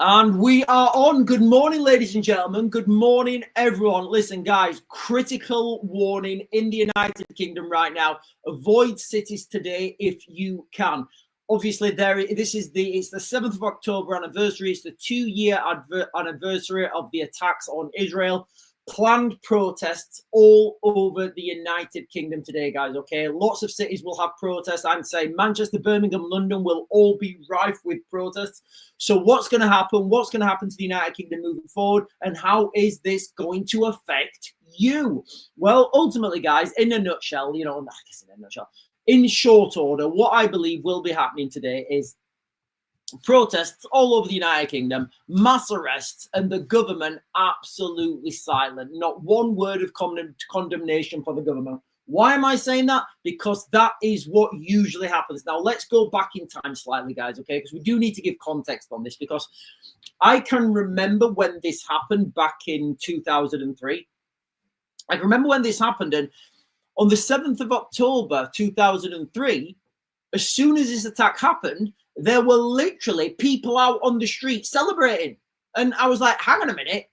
And we are on. Good morning, ladies and gentlemen. Good morning, everyone. Listen, guys, critical warning in the United Kingdom right now. Avoid cities today if you can. Obviously, it's the 7th of October anniversary. It's the 2-year anniversary of the attacks on Israel. Planned protests all over the United Kingdom today, guys. Okay, lots of cities will have protests. I'm saying Manchester, Birmingham, London will all be rife with protests. So what's going to happen? What's going to happen to the United Kingdom moving forward? And how is this going to affect you? Well, ultimately, guys, in a nutshell, in short order, what I believe will be happening today is protests all over the United Kingdom, mass arrests, and the government absolutely silent. Not one word of condemnation for the government. Why am I saying that? Because that is what usually happens. Now, let's go back in time slightly, guys, okay? Because we do need to give context on this, because I can remember when this happened back in 2003. I can remember when this happened, and on the 7th of October, 2003, as soon as this attack happened, there were literally people out on the street celebrating. And I was like, hang on a minute.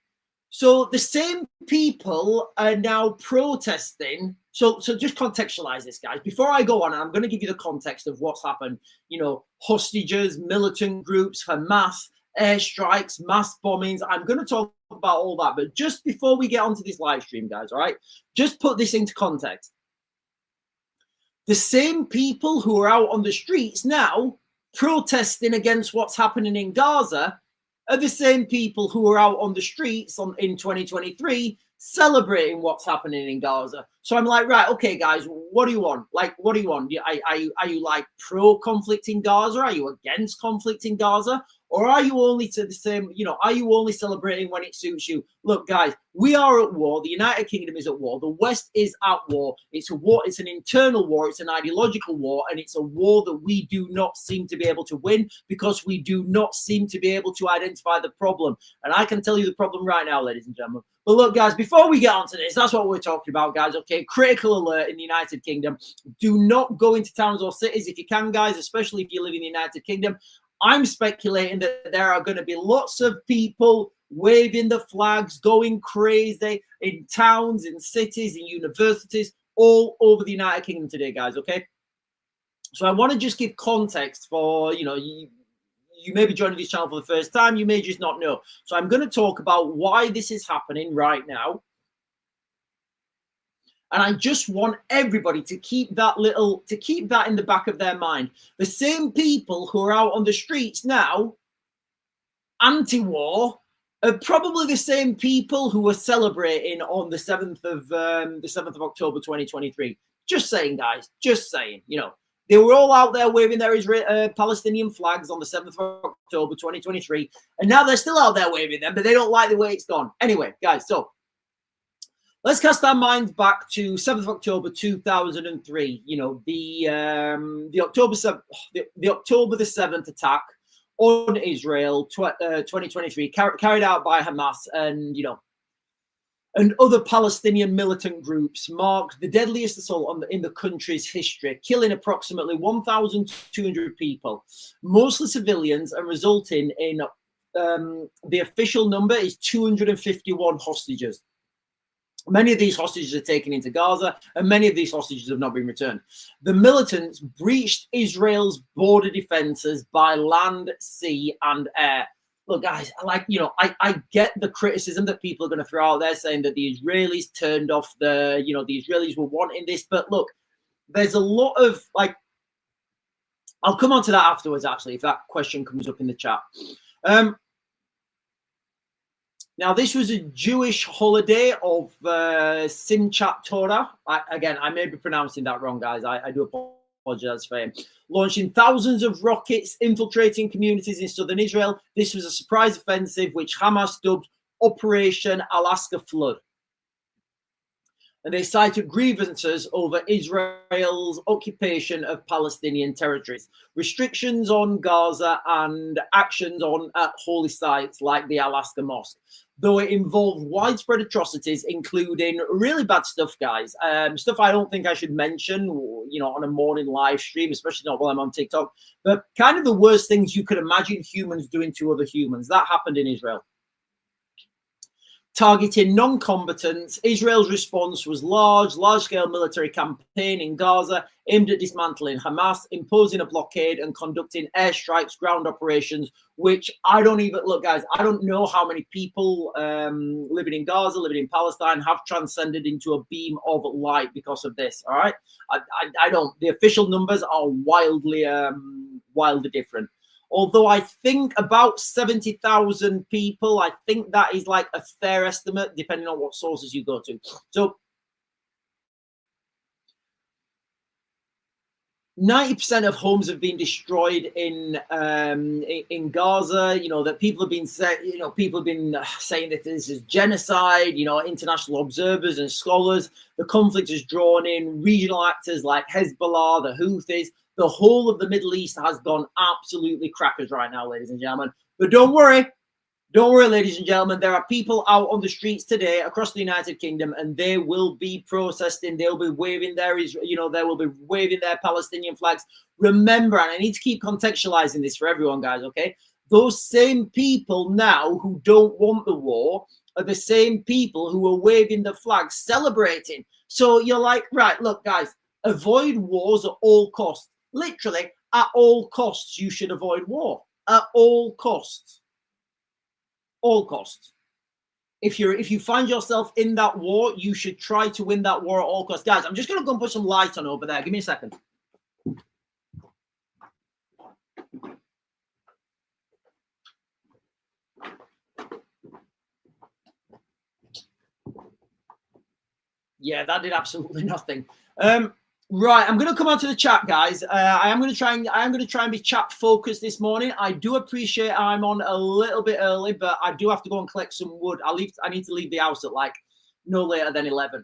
So the same people are now protesting. So just contextualize this, guys. Before I go on, I'm going to give you the context of what's happened. You know, hostages, militant groups, Hamas, airstrikes, mass bombings. I'm going to talk about all that. But just before we get onto this live stream, guys, all right, just put this into context. The same people who are out on the streets now protesting against what's happening in Gaza are the same people who are out on the streets in 2023 celebrating what's happening in Gaza. So I'm like, right, okay, guys, what do you want? Like, what do you want? Are you like pro-conflict in Gaza? Are you against conflict in Gaza? Or are you only to the same, are you only celebrating when it suits you? Look, guys, we are at war. The United Kingdom is at war. The West is at war. It's a war. It's an internal war. It's an ideological war. And it's a war that we do not seem to be able to win because we do not seem to be able to identify the problem. And I can tell you the problem right now, ladies and gentlemen. But look, guys, before we get onto this, that's what we're talking about, guys, okay? Critical alert in the United Kingdom. Do not go into towns or cities if you can, guys, especially if you live in the United Kingdom. I'm speculating that there are going to be lots of people waving the flags, going crazy in towns, in cities, in universities, all over the United Kingdom today, guys, okay? So I want to just give context for, you may be joining this channel for the first time. You may just not know. So I'm going to talk about why this is happening right now. And I just want everybody to keep that in the back of their mind. The same people who are out on the streets now, anti-war, are probably the same people who were celebrating on the 7th of October 2023. Just saying, guys. Just saying. They were all out there waving their Palestinian flags on the 7th of October 2023, and now they're still out there waving them, but they don't like the way it's gone. Anyway, guys, so let's cast our minds back to 7th of October 2003. The October the 7th attack on Israel 2023 carried out by Hamas and other Palestinian militant groups marked the deadliest assault in the country's history, killing approximately 1,200 people, mostly civilians, and resulting in the official number is 251 hostages. Many of these hostages are taken into Gaza, and many of these hostages have not been returned. The militants breached Israel's border defenses by land, sea, and air. Look, guys, I get the criticism that people are going to throw out there saying that the Israelis turned off the Israelis were wanting this. But look, there's a lot of I'll come on to that afterwards, actually, if that question comes up in the chat. Now, this was a Jewish holiday of Simchat Torah. I may be pronouncing that wrong, guys. I do apologize for him. Launching thousands of rockets, infiltrating communities in southern Israel. This was a surprise offensive, which Hamas dubbed Operation Alaska Flood. And they cited grievances over Israel's occupation of Palestinian territories, restrictions on Gaza, and actions at holy sites like the Alaska Mosque. though it involved widespread atrocities, including really bad stuff, guys. Stuff I don't think I should mention, you know, on a morning live stream, especially not while I'm on TikTok. But kind of the worst things you could imagine humans doing to other humans. That happened in Israel. Targeting non-combatants, Israel's response was large-scale military campaign in Gaza aimed at dismantling Hamas, imposing a blockade and conducting airstrikes, ground operations, which I don't even, look guys, I don't know how many people living in Gaza, living in Palestine have transcended into a beam of light because of this, all right? I don't, the official numbers are wildly different. Although I think about 70,000 people, I think that is like a fair estimate, depending on what sources you go to. So 90% of homes have been destroyed in Gaza. You know that people have been saying that this is genocide. You know, international observers and scholars. The conflict has drawn in regional actors like Hezbollah, the Houthis. The whole of the Middle East has gone absolutely crackers right now, ladies and gentlemen. But don't worry, ladies and gentlemen. There are people out on the streets today across the United Kingdom, and they will be protesting. They'll be waving their, you know, they will be waving their Palestinian flags. Remember, and I need to keep contextualizing this for everyone, guys. Okay, those same people now who don't want the war are the same people who are waving the flags, celebrating. So you're like, right, look, guys, avoid wars at all costs. Literally, at all costs, you should avoid war. At all costs. All costs. If you find yourself in that war, you should try to win that war at all costs. Guys, I'm just going to go and put some light on over there. Give me a second. Yeah, that did absolutely nothing. Right, I'm going to come on to the chat, guys. I am going to try and be chat focused this morning. I do appreciate I'm on a little bit early, but I do have to go and collect some wood. I need to leave the house at like no later than 11.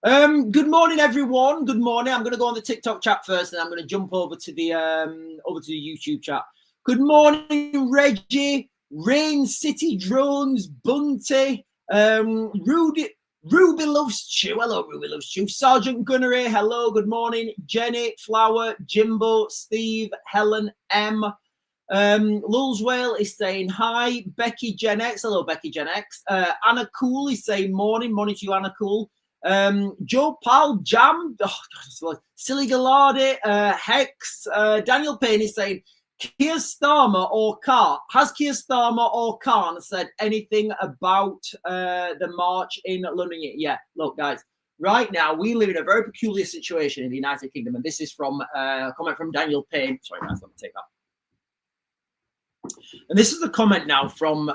Good morning, everyone. Good morning. I'm going to go on the TikTok chat first, and I'm going to jump over to the YouTube chat. Good morning, Reggie, Rain City Drones, Bunty, Ruby Loves Chew. Hello, Ruby Loves Chew. Sergeant Gunnery. Hello. Good morning. Jenny, Flower, Jimbo, Steve, Helen, M. Lulswale is saying hi. Becky Gen X. Hello, Becky Gen X. Anna Cool is saying morning. Morning to you, Anna Cool. Joe Pal Jam. Oh, Silly Gallardi. Hex. Daniel Payne is saying, Keir Starmer or Khan, has Keir Starmer or Khan said anything about the march in London? Yeah, look, guys, right now we live in a very peculiar situation in the United Kingdom, and this is from a comment from Daniel Payne. Sorry, guys, let me take that. And this is a comment now from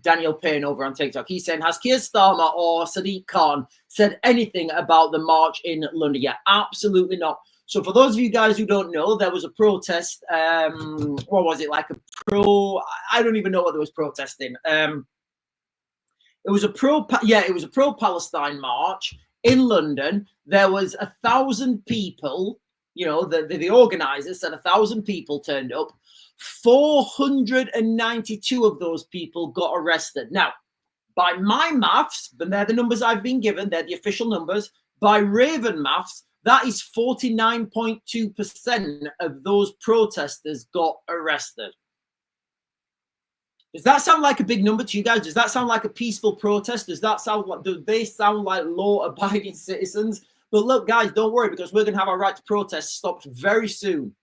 Daniel Payne over on TikTok. He's saying, has Keir Starmer or Sadiq Khan said anything about the march in London? Yeah, absolutely not. So for those of you guys who don't know, there was a protest. What was it, like a pro? I don't even know what there was protesting. It was a pro-Palestine march in London. There was 1,000 people. You know, the organizers said 1,000 people turned up. 492 of those people got arrested. Now, by my maths, but they're the numbers I've been given. They're the official numbers. By Raven maths, that is 49.2% of those protesters got arrested. Does that sound like a big number to you guys? Does that sound like a peaceful protest? Does they sound like law-abiding citizens? But look, guys, don't worry, because we're going to have our right to protest stopped very soon.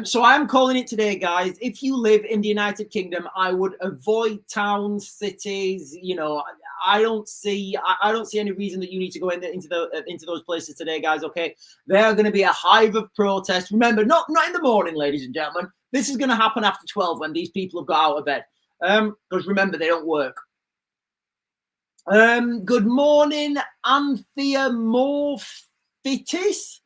So I am calling it today, guys. If you live in the United Kingdom, I would avoid towns, cities. You know, I don't see any reason that you need to go into those places today, guys. Okay, they are going to be a hive of protest. Remember, not in the morning, ladies and gentlemen. This is going to happen after 12 when these people have got out of bed. Because remember, they don't work. Good morning, Anthea Morphitis.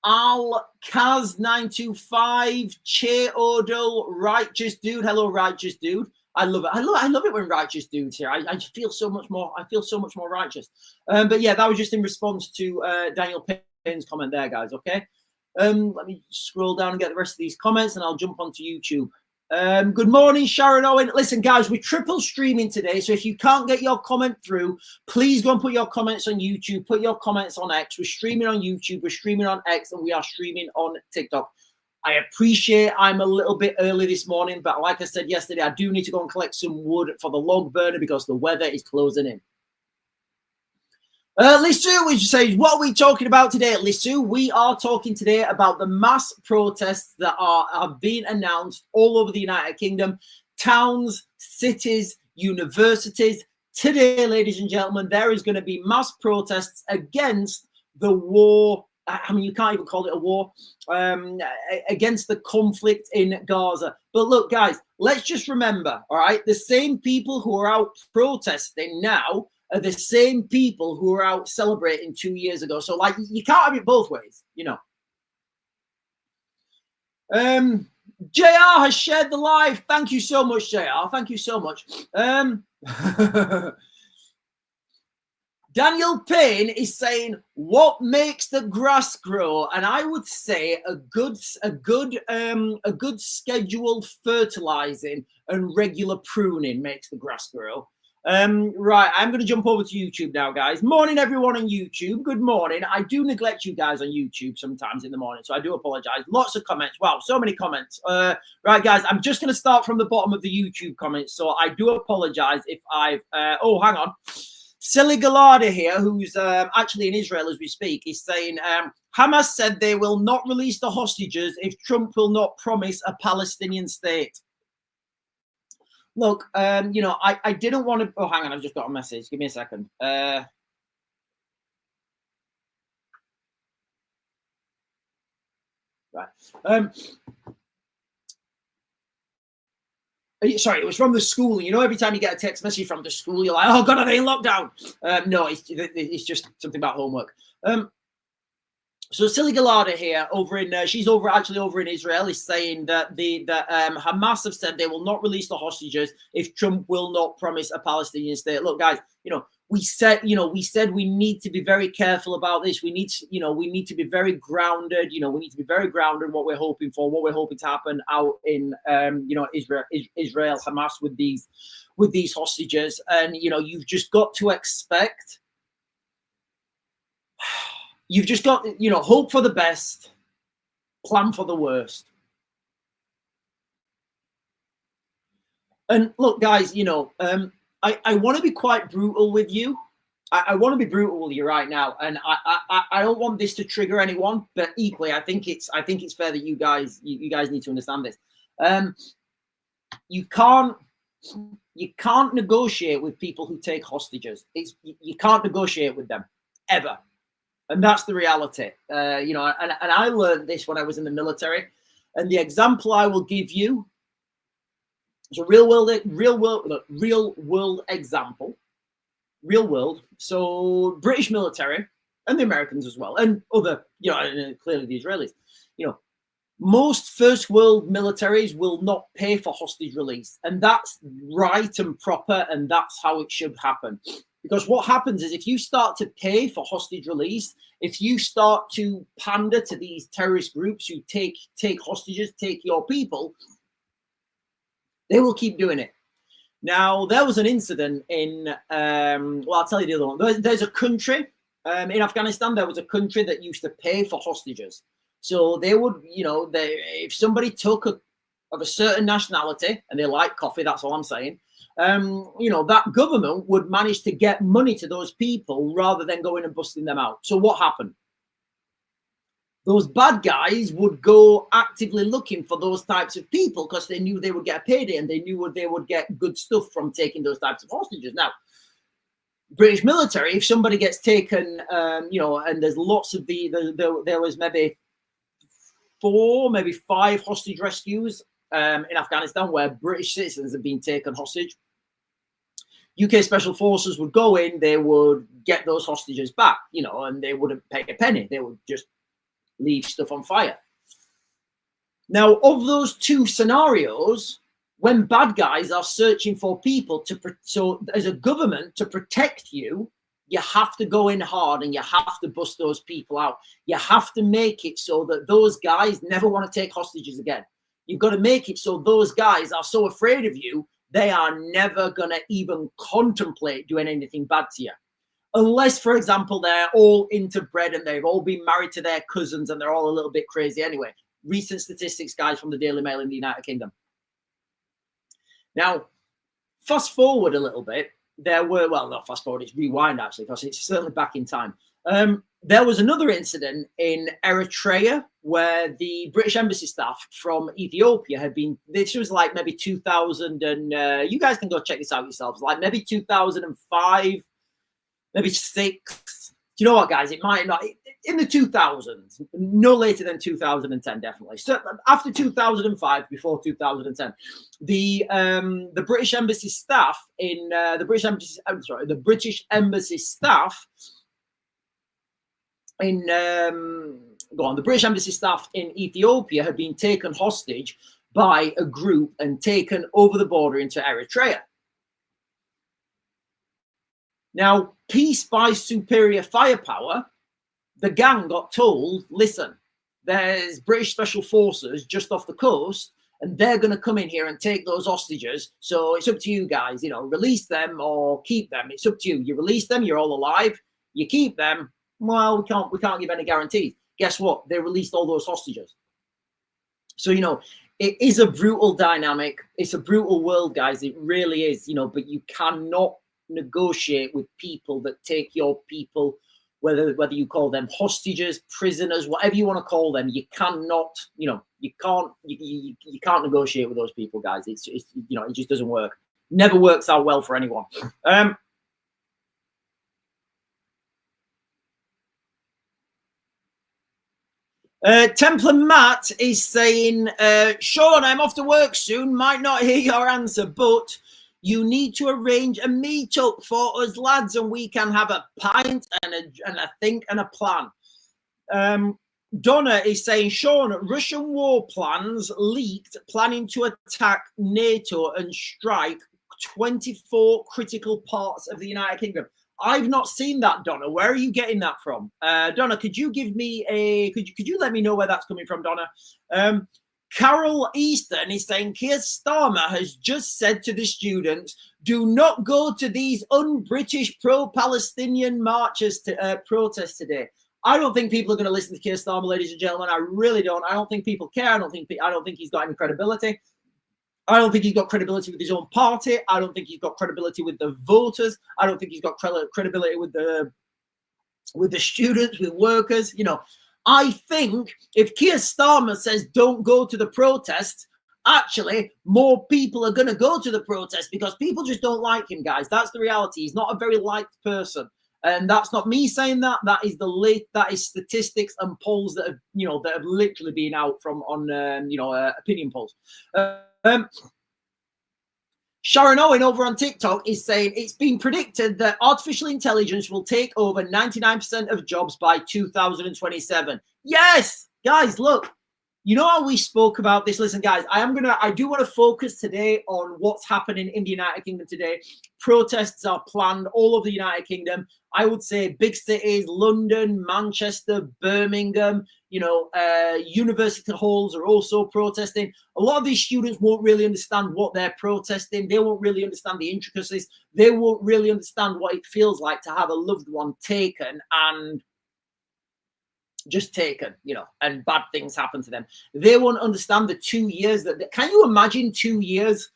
Al Kaz 925, Che Odell, Righteous Dude. Hello, Righteous Dude. I love it. I love it when Righteous Dude's here. I just feel so much more. I feel so much more righteous. But yeah, that was just in response to Daniel Payne's comment there, guys. Okay. Let me scroll down and get the rest of these comments, and I'll jump onto YouTube. Good morning, Sharon Owen. Listen, guys, we're triple streaming today, so if you can't get your comment through, please go and put your comments on YouTube, put your comments on X. We're streaming on YouTube, we're streaming on X, and we are streaming on TikTok. I appreciate I'm a little bit early this morning, but like I said yesterday, I do need to go and collect some wood for the log burner because the weather is closing in. Lisu, which says, what are we talking about today? Lisu, we are talking today about the mass protests that have been announced all over the United Kingdom, towns, cities, universities. Today, ladies and gentlemen, there is going to be mass protests against the war. I mean, you can't even call it a war, against the conflict in Gaza. But look, guys, let's just remember, all right, the same people who are out protesting now are the same people who were out celebrating 2 years ago. So, like, you can't have it both ways, you know. JR has shared the live. Thank you so much, JR. Thank you so much. Daniel Payne is saying, what makes the grass grow? And I would say a good scheduled fertilizing and regular pruning makes the grass grow. Right, I'm going to jump over to YouTube now, guys. Morning, everyone on YouTube. Good morning. I do neglect you guys on YouTube sometimes in the morning, so I do apologize. Lots of comments. Wow, so many comments. Right, guys, I'm just going to start from the bottom of the YouTube comments, so I do apologize if I've... oh, hang on. Silly Galada here, who's actually in Israel as we speak, is saying, Hamas said they will not release the hostages if Trump will not promise a Palestinian state. Look, you know, I didn't want to... Oh, hang on, I've just got a message. Give me a second. Right. Sorry, it was from the school. You know, every time you get a text message from the school, you're like, oh, God, are they in lockdown? No, it's just something about homework. So Silly Galada here, she's actually over in Israel, is saying that Hamas have said they will not release the hostages if Trump will not promise a Palestinian state. Look, guys, you know, we said we need to be very careful about this. We need to be very grounded. You know, we need to be very grounded what we're hoping for, what we're hoping to happen out in Israel, Hamas with these hostages, and you know, you've just got to expect. You've just got, you know, hope for the best, plan for the worst. And look, guys, you know, I want to be quite brutal with you. I want to be brutal with you right now, and I don't want this to trigger anyone. But equally, I think it's fair that you guys need to understand this. You can't negotiate with people who take hostages. You can't negotiate with them ever. And that's the reality, you know, and I learned this when I was in the military. And the example I will give you is a real world example, real world. So British military and the Americans as well, and other, you know, and clearly the Israelis, you know, most first world militaries will not pay for hostage release. And that's right and proper. And that's how it should happen. Because what happens is if you start to pay for hostage release, if you start to pander to these terrorist groups who take hostages, take your people, they will keep doing it. Now, there was an incident in, well, I'll tell you the other one. There's a country, in Afghanistan, there was a country that used to pay for hostages. So they would, you know, if somebody took of a certain nationality, and they like coffee, that's all I'm saying, you know, that government would manage to get money to those people rather than going and busting them out. So what happened? Those bad guys would go actively looking for those types of people because they knew they would get a payday and they knew they would get good stuff from taking those types of hostages. Now, British military, if somebody gets taken, you know, and there's lots of there was maybe 4, maybe 5 hostage rescues in Afghanistan where British citizens have been taken hostage. UK Special Forces would go in, they would get those hostages back, you know, and they wouldn't pay a penny. They would just leave stuff on fire. Now, of those 2 scenarios, when bad guys are searching for people so as a government to protect you, you have to go in hard and you have to bust those people out. You have to make it so that those guys never want to take hostages again. You've got to make it so those guys are so afraid of you, they are never going to even contemplate doing anything bad to you. Unless, for example, they're all interbred and they've all been married to their cousins and they're all a little bit crazy anyway. Recent statistics, guys, from the Daily Mail in the United Kingdom. Now, fast forward a little bit. There were, well, not fast forward, it's rewind actually, because it's certainly back in time. There was another incident in Eritrea where the British embassy staff from Ethiopia had been, this was like maybe 2000, and you guys can go check this out yourselves, like maybe 2005, maybe 6. Do you know what, guys? It might not, in the 2000s, no later than 2010, definitely. So after 2005, before 2010, the British embassy staff in the British embassy staff in the British embassy staff in Ethiopia had been taken hostage by a group and taken over the border into Eritrea. Now, peace by superior firepower, the gang got told, listen, there's British special forces just off the coast, and they're going to come in here and take those hostages. So it's up to you guys, you know, release them or keep them. It's up to you. You release them, you're all alive. You keep them, well, we can't give any guarantees. Guess what? They released all those hostages. So, you know, it is a brutal dynamic. It's a brutal world, guys. It really is, you know, but you cannot negotiate with people that take your people, whether you call them hostages, prisoners, whatever you want to call them. You cannot, you know, you can't negotiate with those people, guys. It's you know, it just doesn't work. Never works out well for anyone. Templar Matt is saying, Sean, I'm off to work soon. Might not hear your answer, but you need to arrange a meetup for us lads, and we can have a pint and a think and a plan. Donna is saying, Sean, Russian war plans leaked, planning to attack NATO and strike 24 critical parts of the United Kingdom. I've not seen that, Donna. Where are you getting that from? Donna, could you give me could you let me know where that's coming from, Donna? Carol Easton is saying, Keir Starmer has just said to the students, do not go to these un-British pro-Palestinian marches to protest today. I don't think people are going to listen to Keir Starmer, ladies and gentlemen. I really don't. I don't think people care. I don't think he's got any credibility. I don't think he's got credibility with his own party. I don't think he's got credibility with the voters. I don't think he's got credibility with the students, with workers. You know, I think if Keir Starmer says don't go to the protests, actually more people are going to go to the protest because people just don't like him, guys. That's the reality. He's not a very liked person. And that's not me saying that. That is statistics and polls that have, you know, that have literally been out from on opinion polls. Sharon Owen over on TikTok is saying it's been predicted that artificial intelligence will take over 99% of jobs by 2027. Yes, guys, look. You know how we spoke about this? Listen, guys, I do want to focus today on what's happening in the United Kingdom today. Protests are planned all over the United Kingdom. I would say big cities, London, Manchester, Birmingham, you know, university halls are also protesting. A lot of these students won't really understand what they're protesting. They won't really understand the intricacies. They won't really understand what it feels like to have a loved one taken and just taken, you know, and bad things happen to them. They won't understand the 2 years can you imagine 2 years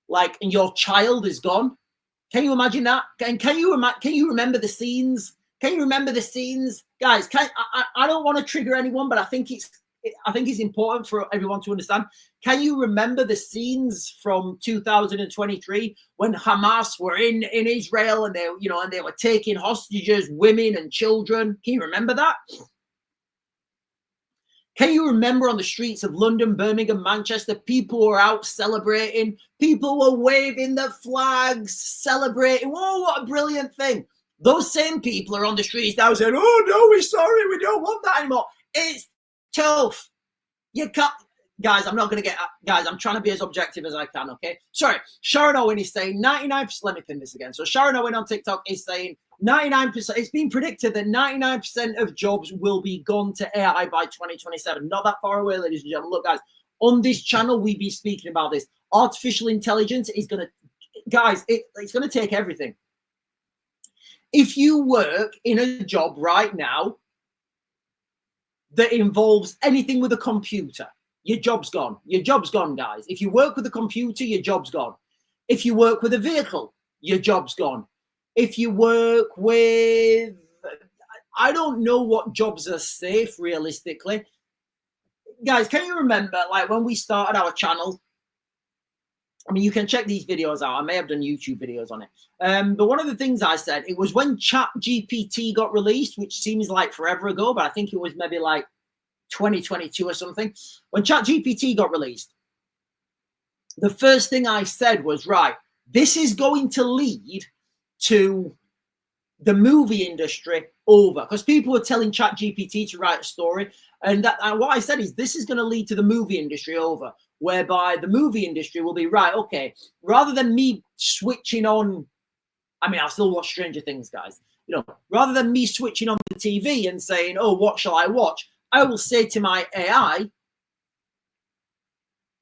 like and your child is gone? Can you imagine that? And can you remember the scenes? Can you remember the scenes? Guys, I don't want to trigger anyone, but I think it's important for everyone to understand. Can you remember the scenes from 2023 when Hamas were in Israel and they were taking hostages, women and children? Can you remember that? Can you remember on the streets of London, Birmingham, Manchester, people were out celebrating, people were waving the flags, celebrating. Whoa, what a brilliant thing. Those same people are on the streets now saying, oh, no, we're sorry, we don't want that anymore. It's tough. You can't. Guys, I'm trying to be as objective as I can, okay? Sorry, Sharon Owen is saying 99%. Let me pin this again. So Sharon Owen on TikTok is saying 99%. It's been predicted that 99% of jobs will be gone to AI by 2027. Not that far away, ladies and gentlemen. Look, guys, On this channel, we've been speaking about this. Artificial intelligence is going to, guys, it's going to take everything. If you work in a job right now that involves anything with a computer, your job's gone. Your job's gone, guys. If you work with a computer, your job's gone. If you work with a vehicle, your job's gone. If you work with, I don't know what jobs are safe realistically. Guys, can you remember, like, when we started our channel? I mean, you can check these videos out. I may have done YouTube videos on it. But one of the things I said, it was when ChatGPT got released, which seems like forever ago, but I think it was maybe like 2022 or something. When ChatGPT got released, the first thing I said was, right, this is going to lead to the movie industry over, because people were telling ChatGPT to write a story, and what I said is this is going to lead to the movie industry over, whereby the movie industry will be, right, okay, rather than me switching on, I mean, I'll still watch Stranger Things, guys, you know, rather than me switching on the TV and saying, oh, what shall I watch? I will say to my AI,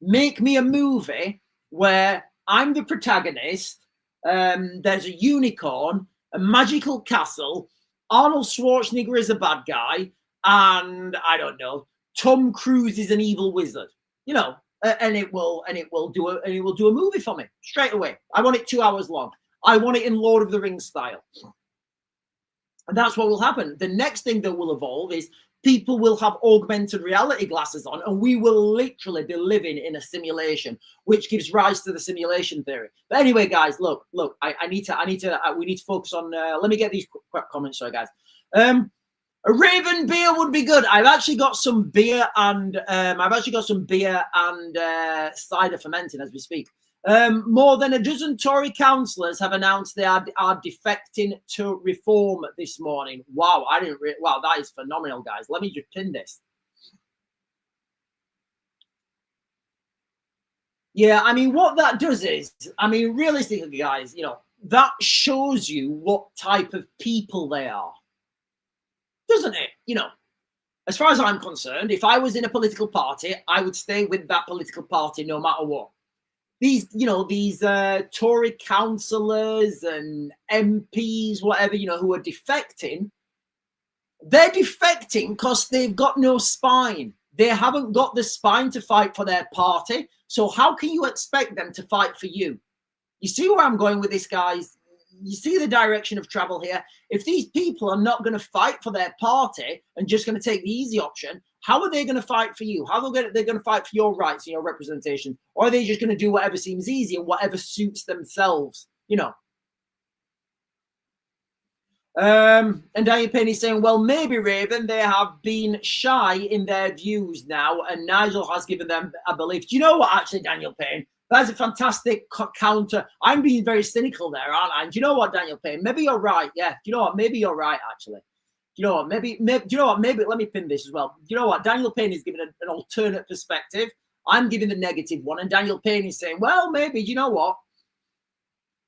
make me a movie where I'm the protagonist, there's a unicorn, a magical castle, Arnold Schwarzenegger is a bad guy, and I don't know, Tom Cruise is an evil wizard, you know, and it will do a movie for me straight away. I want it 2 hours long. I want it in Lord of the Rings style. And that's what will happen. The next thing that will evolve is people will have augmented reality glasses on, and we will literally be living in a simulation, which gives rise to the simulation theory. But anyway, guys, look, we need to focus on, let me get these quick comments, sorry, guys. A Raven beer would be good. I've actually got some beer and cider fermenting as we speak. More than a dozen Tory councillors have announced they are defecting to reform this morning. Wow, wow, that is phenomenal, guys. Let me just pin this. Yeah, I mean, what that does is, I mean, realistically, guys, you know, that shows you what type of people they are, doesn't it? You know, as far as I'm concerned, if I was in a political party, I would stay with that political party no matter what. These, you know, these Tory councillors and MPs, whatever, you know, who are defecting, they're defecting because they've got no spine. They haven't got the spine to fight for their party. So how can you expect them to fight for you? You see where I'm going with this, guys? You see the direction of travel here? If these people are not going to fight for their party and just going to take the easy option, how are they going to fight for you? How are they going to fight for your rights and your representation? Or are they just going to do whatever seems easy and whatever suits themselves? You know. And Daniel Payne is saying, well, maybe, Raven, they have been shy in their views now, and Nigel has given them a belief. Do you know what, actually, Daniel Payne? That's a fantastic counter. I'm being very cynical there, aren't I? And do you know what, Daniel Payne? Maybe you're right. Yeah. Do you know what? Maybe you're right, actually. Do you know what? Maybe do you know what? Maybe let me pin this as well. Do you know what? Daniel Payne is giving an alternate perspective. I'm giving the negative one, and Daniel Payne is saying, well, maybe, do you know what?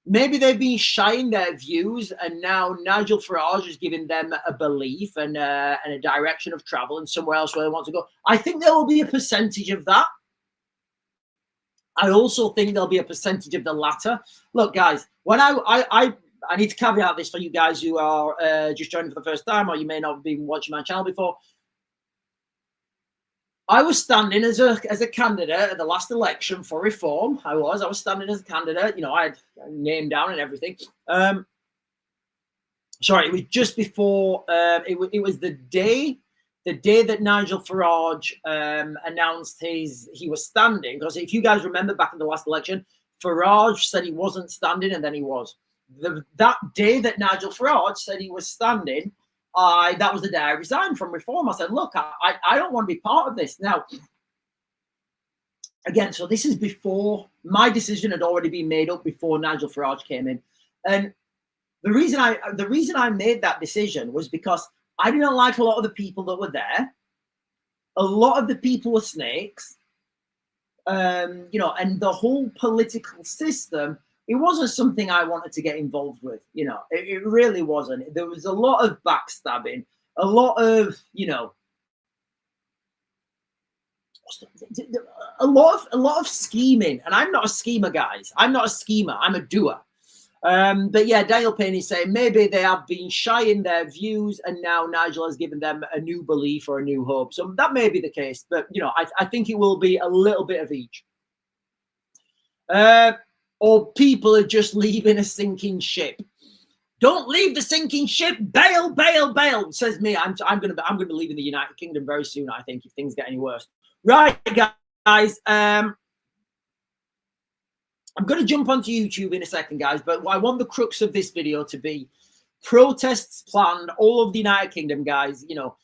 Maybe they've been shy in their views, and now Nigel Farage is giving them a belief and a direction of travel and somewhere else where they want to go. I think there will be a percentage of that. I also think there'll be a percentage of the latter. Look, guys, when I need to caveat this for you guys who are just joining for the first time, or you may not have been watching my channel before. I was standing as a candidate at the last election for reform. I was standing as a candidate. You know, I had a name down and everything. Sorry, it was just before. It was the day that Nigel Farage announced he was standing. Because if you guys remember back in the last election, Farage said he wasn't standing, and then he was. That day that Nigel Farage said he was standing, that was the day I resigned from reform. I said, look, I don't want to be part of this. Now, again, so this is before my decision had already been made up before Nigel Farage came in. And the reason I made that decision was because I didn't like a lot of the people that were there. A lot of the people were snakes. You know, and the whole political system, it wasn't something I wanted to get involved with. You know, it really wasn't. There was a lot of backstabbing, a lot of, you know, a lot of scheming, and I'm not a schemer, guys. I'm not a schemer. I'm a doer. But yeah, Daniel Payne is saying maybe they have been shy in their views, and now Nigel has given them a new belief or a new hope. So that may be the case, but you know, I think it will be a little bit of each. Or people are just leaving a sinking ship. Don't leave the sinking ship. Bail, bail, bail. Says me. I'm gonna be leaving the United Kingdom very soon. I think if things get any worse. Right, guys. I'm going to jump onto YouTube in a second, guys, but I want the crux of this video to be protests planned all over the United Kingdom, guys. You know,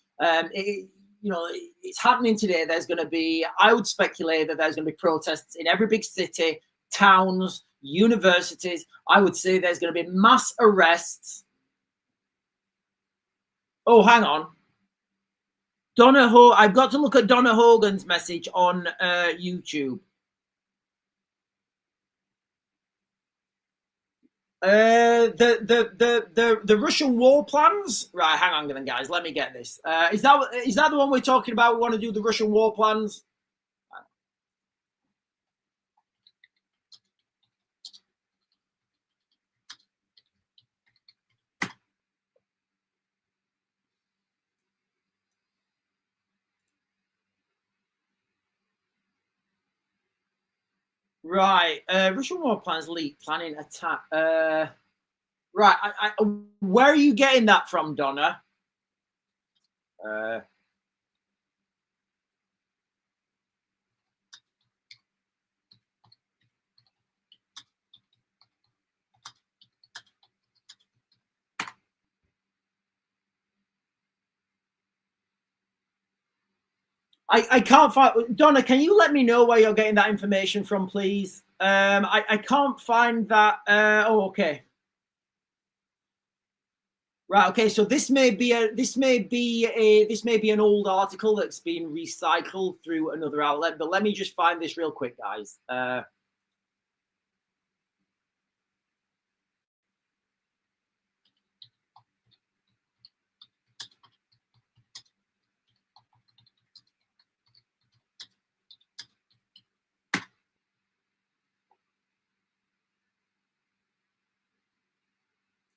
it's happening today. There's going to be, I would speculate that there's going to be protests in every big city, towns, universities. I would say there's going to be mass arrests. Oh, hang on. I've got to look at Donna Hogan's message on YouTube. The Russian war plans. Right, hang on then, guys. Let me get this. Is that the one we're talking about? We want to do the Russian war plans. Right, Russian war plans leak, planning attack. Right, where are you getting that from, Donna? I can't find. Donna, can you let me know where you're getting that information from, please? I can't find that. Oh, okay. Right. Okay. So this may be an old article that's been recycled through another outlet. But let me just find this real quick, guys.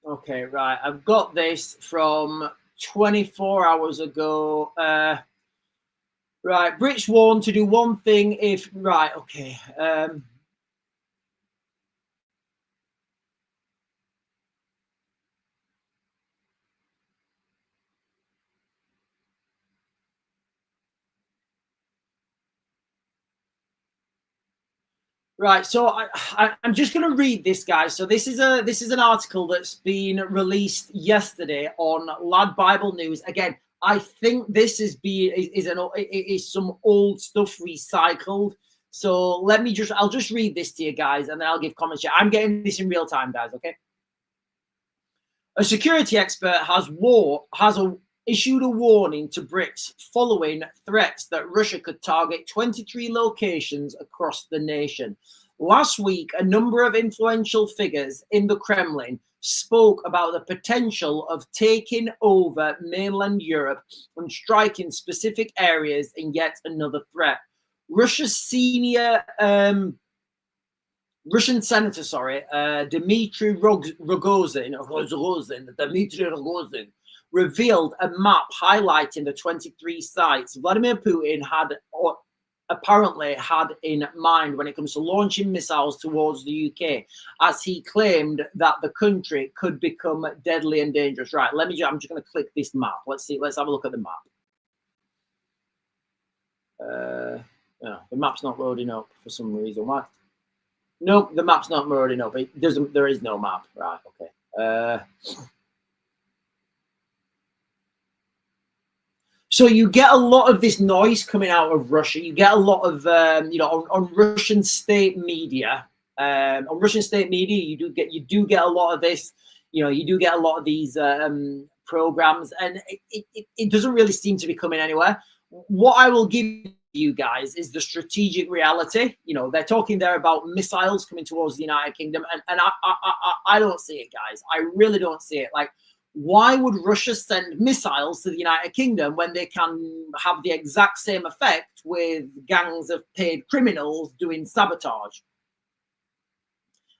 Okay, right. I've got this from 24 hours ago. Right, Brits warned to do one thing if... Right, okay. Right, so I'm just going to read this, guys. So this is an article that's been released yesterday on Lad Bible News. Again, I think this is some old stuff recycled. So I'll just read this to you guys, and then I'll give comments. I'm getting this in real time, guys. Okay. A security expert has issued a warning to Brits following threats that Russia could target 23 locations across the nation. Last week, a number of influential figures in the Kremlin spoke about the potential of taking over mainland Europe and striking specific areas in yet another threat. Russia's senior Russian senator, Dmitry Rogozin, revealed a map highlighting the 23 sites Vladimir Putin apparently had in mind when it comes to launching missiles towards the UK, as he claimed that the country could become deadly and dangerous. Right, I'm just going to click this map. Let's have a look at the map. No, the map's not loading up for some reason. Why? Nope, the map's not loading up. There is no map. Right, okay. So you get a lot of this noise coming out of Russia. You get a lot of, on Russian state media. On Russian state media, you do get a lot of this. You do get a lot of these programs, and it doesn't really seem to be coming anywhere. What I will give you guys is the strategic reality. They're talking there about missiles coming towards the United Kingdom, and I don't see it, guys. I really don't see it. Like, Why would Russia send missiles to the United Kingdom when they can have the exact same effect with gangs of paid criminals doing sabotage?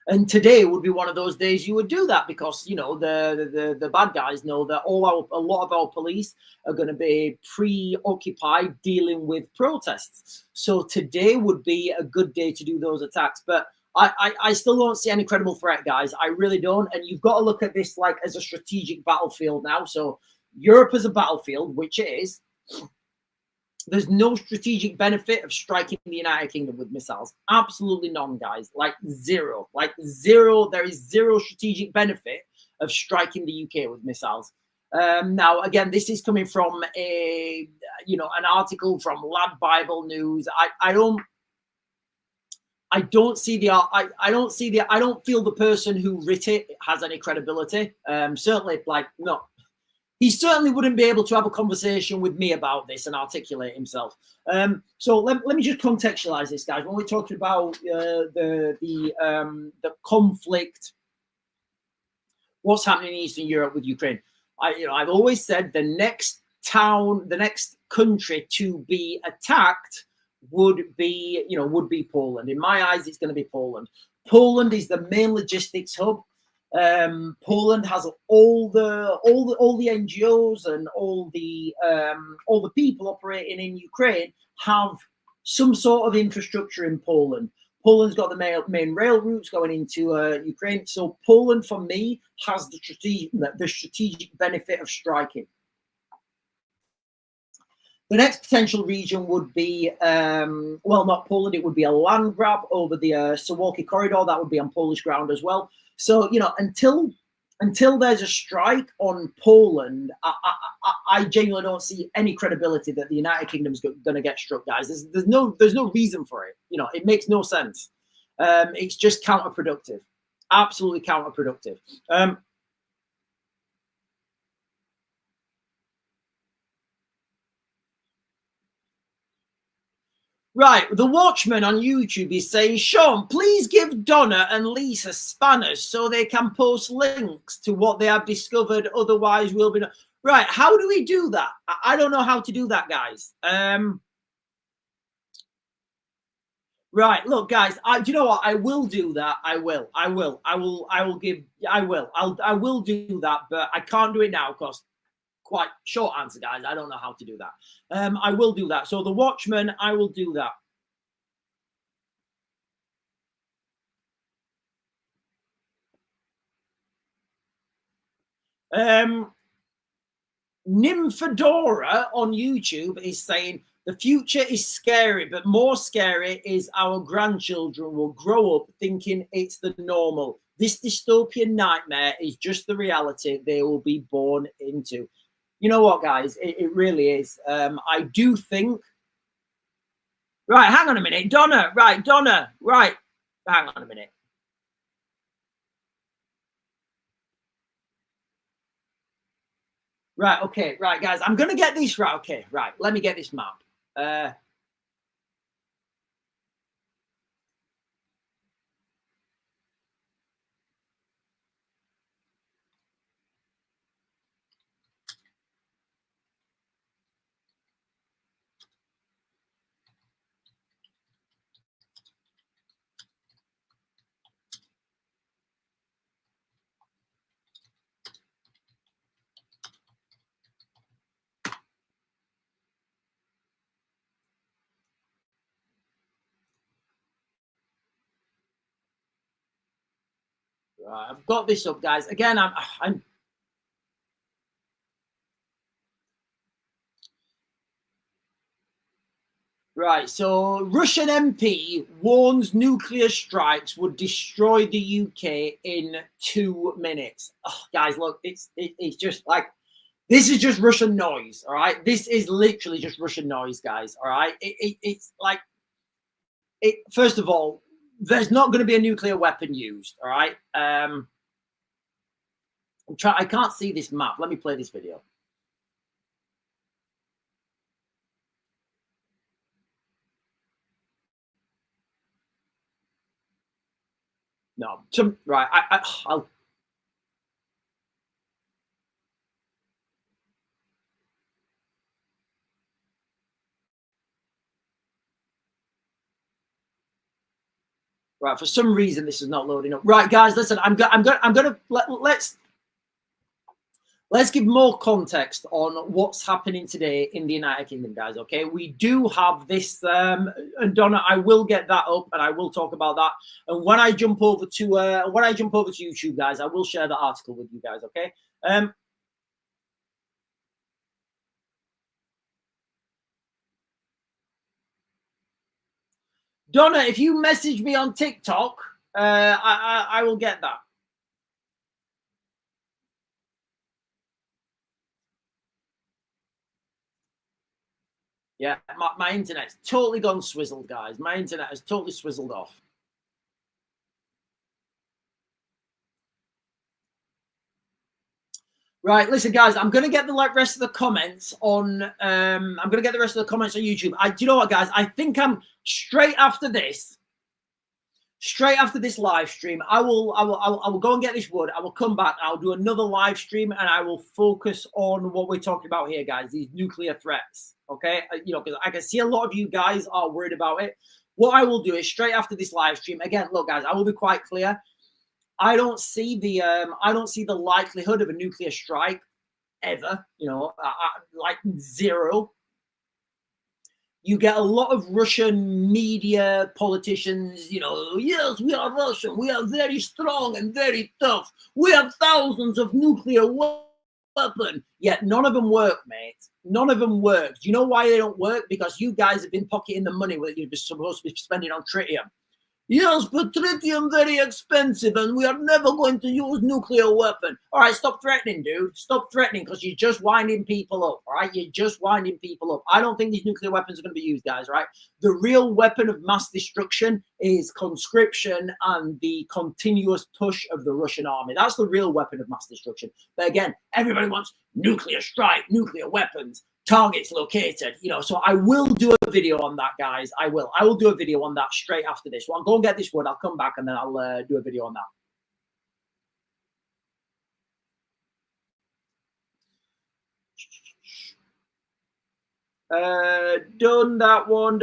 And today would be one of those days you would do that, because you know the bad guys know that a lot of our police are going to be preoccupied dealing with protests. So today would be a good day to do those attacks. But I still don't see any credible threat, guys. I really don't. And you've got to look at this like as a strategic battlefield now. So Europe as a battlefield, which it is. There's no strategic benefit of striking the United Kingdom with missiles. Absolutely none, guys. Like zero. Like zero. There is zero strategic benefit of striking the UK with missiles. Now, again, this is coming from an article from Lad Bible News. I don't feel the person who writ it has any credibility. Certainly, like, no. He certainly wouldn't be able to have a conversation with me about this and articulate himself. So let me just contextualize this, guys. When we're talking about the conflict, what's happening in Eastern Europe with Ukraine, I've always said the next country to be attacked would be Poland. In my eyes, it's going to be Poland. Poland is the main logistics hub. Poland has all the NGOs and all the people operating in Ukraine have some sort of infrastructure in Poland. Poland's got the main rail routes going into Ukraine. So Poland, for me, has the strategic benefit of striking. The next potential region would be, not Poland, it would be a land grab over the Suwalki corridor. That would be on Polish ground as well. So, until there's a strike on Poland, I genuinely don't see any credibility that the United Kingdom's going to get struck, guys. There's no reason for it. It makes no sense. It's just counterproductive. Absolutely counterproductive. Right, the Watchman on YouTube is saying, Sean, please give Donna and Lisa spanners so they can post links to what they have discovered. Otherwise, we'll be... Right, how do we do that? I don't know how to do that, guys. Right, look, guys, do you know what? I will do that. I will do that, but I can't do it now because quite short answer, guys. I don't know how to do that. I will do that. So the Watchman, I will do that. Nymphadora on YouTube is saying the future is scary, but more scary is our grandchildren will grow up thinking it's the normal. This dystopian nightmare is just the reality they will be born into. You know what, guys? It really is. I do think. Right, hang on a minute. Donna. Right. Hang on a minute. Right, okay, right, guys. I'm going to get this right. Okay, right. Let me get this map. Right, I've got this up, guys. Again, I'm right. So, Russian MP warns nuclear strikes would destroy the UK in 2 minutes. Oh, guys, look, it's just like, this is just Russian noise. All right, this is literally just Russian noise, guys. All right, it's like, first of all, there's not going to be a nuclear weapon used. All right. I can't see this map. Let me play this video. No, right. I'll Right, for some reason this is not loading up. Right, guys, listen, let's give more context on what's happening today in the United Kingdom, guys. Okay, we do have this, and Donna, I will get that up and I will talk about that. And when I jump over to YouTube, guys, I will share the article with you guys. Okay. Donna, if you message me on TikTok, I will get that. Yeah, my internet's totally gone swizzled, guys. My internet has totally swizzled off. Right, listen, guys. I'm gonna get the rest of the comments on. I'm gonna get the rest of the comments on YouTube. Do you know what, guys? I think I'm straight after this. Straight after this live stream, I will go and get this wood. I will come back. I'll do another live stream, and I will focus on what we're talking about here, guys. These nuclear threats. Okay, you know, because I can see a lot of you guys are worried about it. What I will do is straight after this live stream. Again, look, guys, I will be quite clear. I don't see the likelihood of a nuclear strike ever. You know, like zero. You get a lot of Russian media politicians, you know, yes, we are Russian. We are very strong and very tough. We have thousands of nuclear weapons. Yet none of them work, mate. None of them work. Do you know why they don't work? Because you guys have been pocketing the money that you're supposed to be spending on tritium. Yes, but tritium very expensive, and we are never going to use nuclear weapon. All right, stop threatening, dude. Stop threatening, because you're just winding people up. All right, you're just winding people up. I don't think these nuclear weapons are going to be used, guys. Right? The real weapon of mass destruction is conscription and the continuous push of the Russian army. That's the real weapon of mass destruction. But again, everybody wants nuclear strike, nuclear weapons. Targets located, you know, so I will do a video on that, guys. I will do a video on that straight after this. Well, I'll go and get this wood. I'll come back and then I'll do a video on that. Done that one.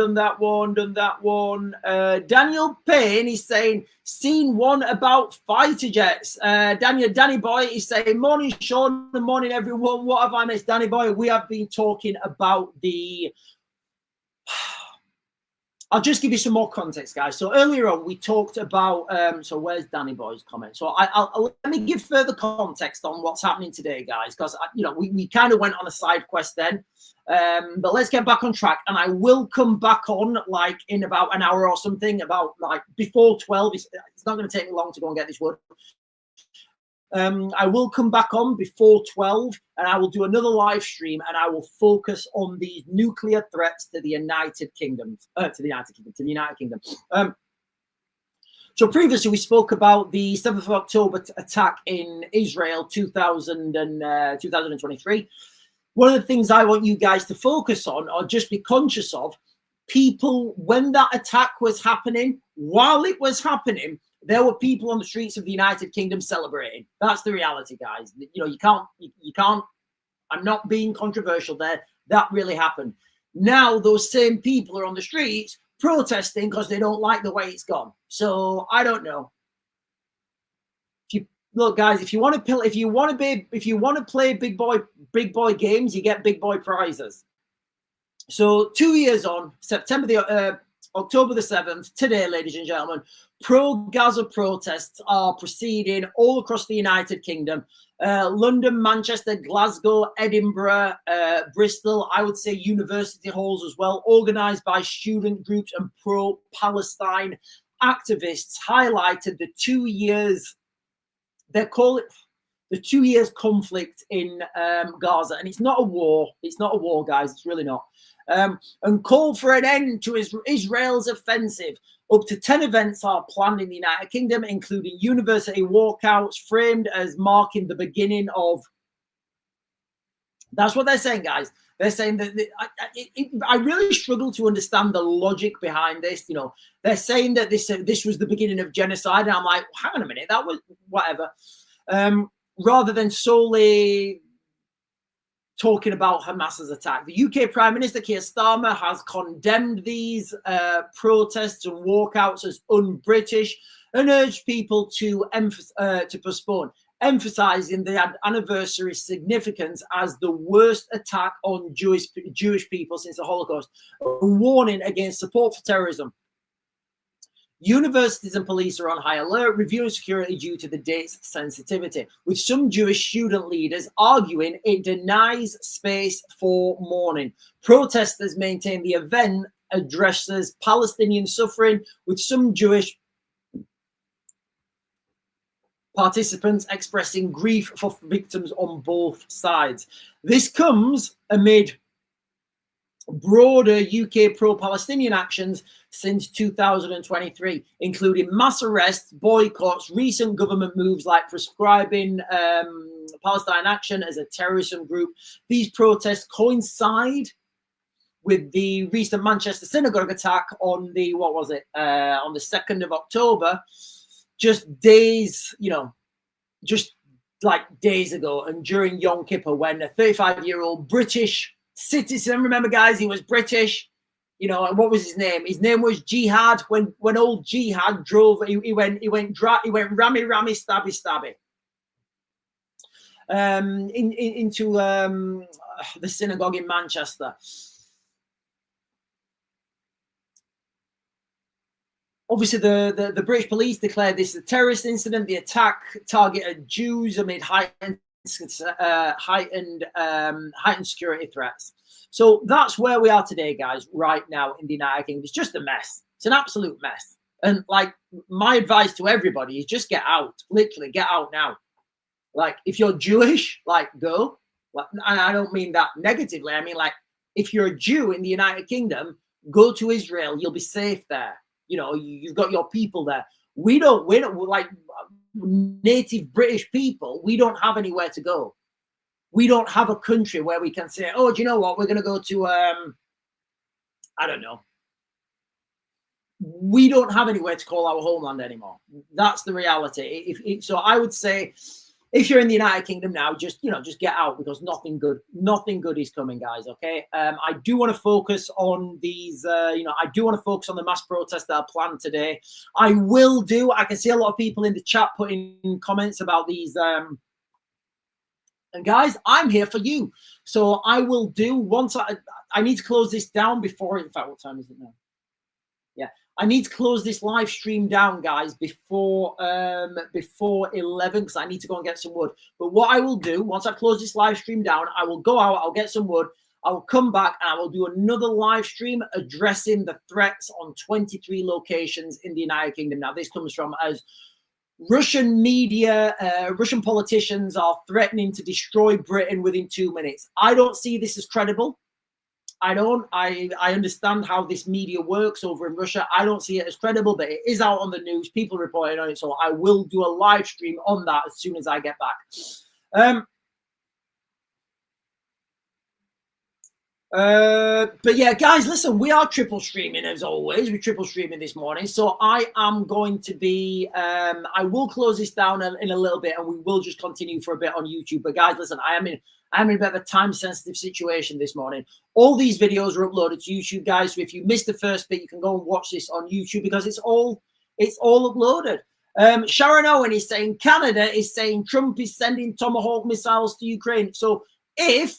Daniel Payne is saying, seen one about fighter jets. Danny Boy is saying, morning Sean, good morning everyone. What have I missed? Danny Boy, we have been talking about the... I'll just give you some more context, guys. So earlier on, we talked about, so where's Danny Boy's comment? So I'll let me give further context on what's happening today, guys, because, you know, we kind of went on a side quest then. But let's get back on track, and I will come back on like in about an hour or something, about like before 12. It's not going to take me long to go and get this wood. I will come back on before 12, and I will do another live stream, and I will focus on these nuclear threats to the United Kingdom. So previously we spoke about the 7th of October attack in Israel, 2023. One of the things I want you guys to focus on, or just be conscious of, people, when that attack was happening, while it was happening, there were people on the streets of the United Kingdom celebrating. That's the reality, guys. You know, you can't, I'm not being controversial there. That really happened. Now, those same people are on the streets protesting because they don't like the way it's gone. So I don't know. Look, guys, if you want to play big boy games, you get big boy prizes. So 2 years on, October the 7th, today, ladies and gentlemen, pro-Gaza protests are proceeding all across the United Kingdom. London, Manchester, Glasgow, Edinburgh, Bristol, I would say university halls as well, organised by student groups and pro-Palestine activists, highlighted the 2 years, they call it the 2 years conflict in Gaza. And it's not a war. It's not a war, guys. It's really not. And call for an end to Israel's offensive. Up to 10 events are planned in the United Kingdom, including university walkouts framed as marking the beginning of... That's what they're saying, guys. They're saying that I really struggle to understand the logic behind this. You know, they're saying that this was the beginning of genocide. And I'm like, hang on a minute, that was whatever. Rather than solely talking about Hamas's attack. The UK Prime Minister Keir Starmer has condemned these protests and walkouts as un-British and urged people to postpone, emphasizing the anniversary's significance as the worst attack on Jewish people since the Holocaust, a warning against support for terrorism. Universities and police are on high alert, reviewing security due to the date's sensitivity, with some Jewish student leaders arguing it denies space for mourning. Protesters maintain the event addresses Palestinian suffering, with some Jewish participants expressing grief for victims on both sides. This comes amid broader UK pro-Palestinian actions since 2023, including mass arrests, boycotts, recent government moves like prescribing Palestine Action as a terrorism group. These protests coincide with the recent Manchester synagogue attack on the, on the 2nd of October, just days, just like days ago, and during Yom Kippur, when a 35-year-old British citizen, remember guys, he was British, and what was his name? His name was Jihad. When old Jihad drove, he went rammy stabby into the synagogue in Manchester. Obviously, the British police declared this a terrorist incident. The attack targeted Jews amid heightened security threats. So that's where we are today, guys, right now in the United Kingdom. It's just a mess. It's an absolute mess. And like, my advice to everybody is just get out. Literally, get out now. Like, if you're Jewish, like, go. Like, and I don't mean that negatively. I mean, like, if you're a Jew in the United Kingdom, go to Israel. You'll be safe there. You've got your people there. We don't like native British people. We don't have anywhere to go. We don't have a country where we can say, oh, do you know what? We're going to go to, I don't know. We don't have anywhere to call our homeland anymore. That's the reality. So I would say, if you're in the United Kingdom now, just get out, because nothing good is coming, guys. Okay. I do want to focus on these, I do want to focus on the mass protests that are planned today. I can see a lot of people in the chat putting comments about these, and guys, I'm here for you. So I will do, once I need to close this down before, in fact, what time is it now? Yeah, I need to close this live stream down, guys, before 11, because I need to go and get some wood. But what I will do, once I close this live stream down, I will go out, I'll get some wood, I will come back, and I will do another live stream addressing the threats on 23 locations in the United Kingdom. Now, this comes from as Russian media, Russian politicians are threatening to destroy Britain within 2 minutes. I don't see this as credible. I don't. I understand how this media works over in Russia. I don't see it as credible, but it is out on the news. People reporting on it. So I will do a live stream on that as soon as I get back. But yeah, guys, listen, we are triple streaming as always. We're triple streaming this morning. So I am going to be, I will close this down in a little bit, and we will just continue for a bit on YouTube. But guys, listen, I'm in a bit of a time sensitive situation this morning. All these videos are uploaded to YouTube, guys. So if you missed the first bit, you can go and watch this on YouTube, because it's all uploaded. Sharon Owen is saying Canada is saying Trump is sending Tomahawk missiles to Ukraine. So if,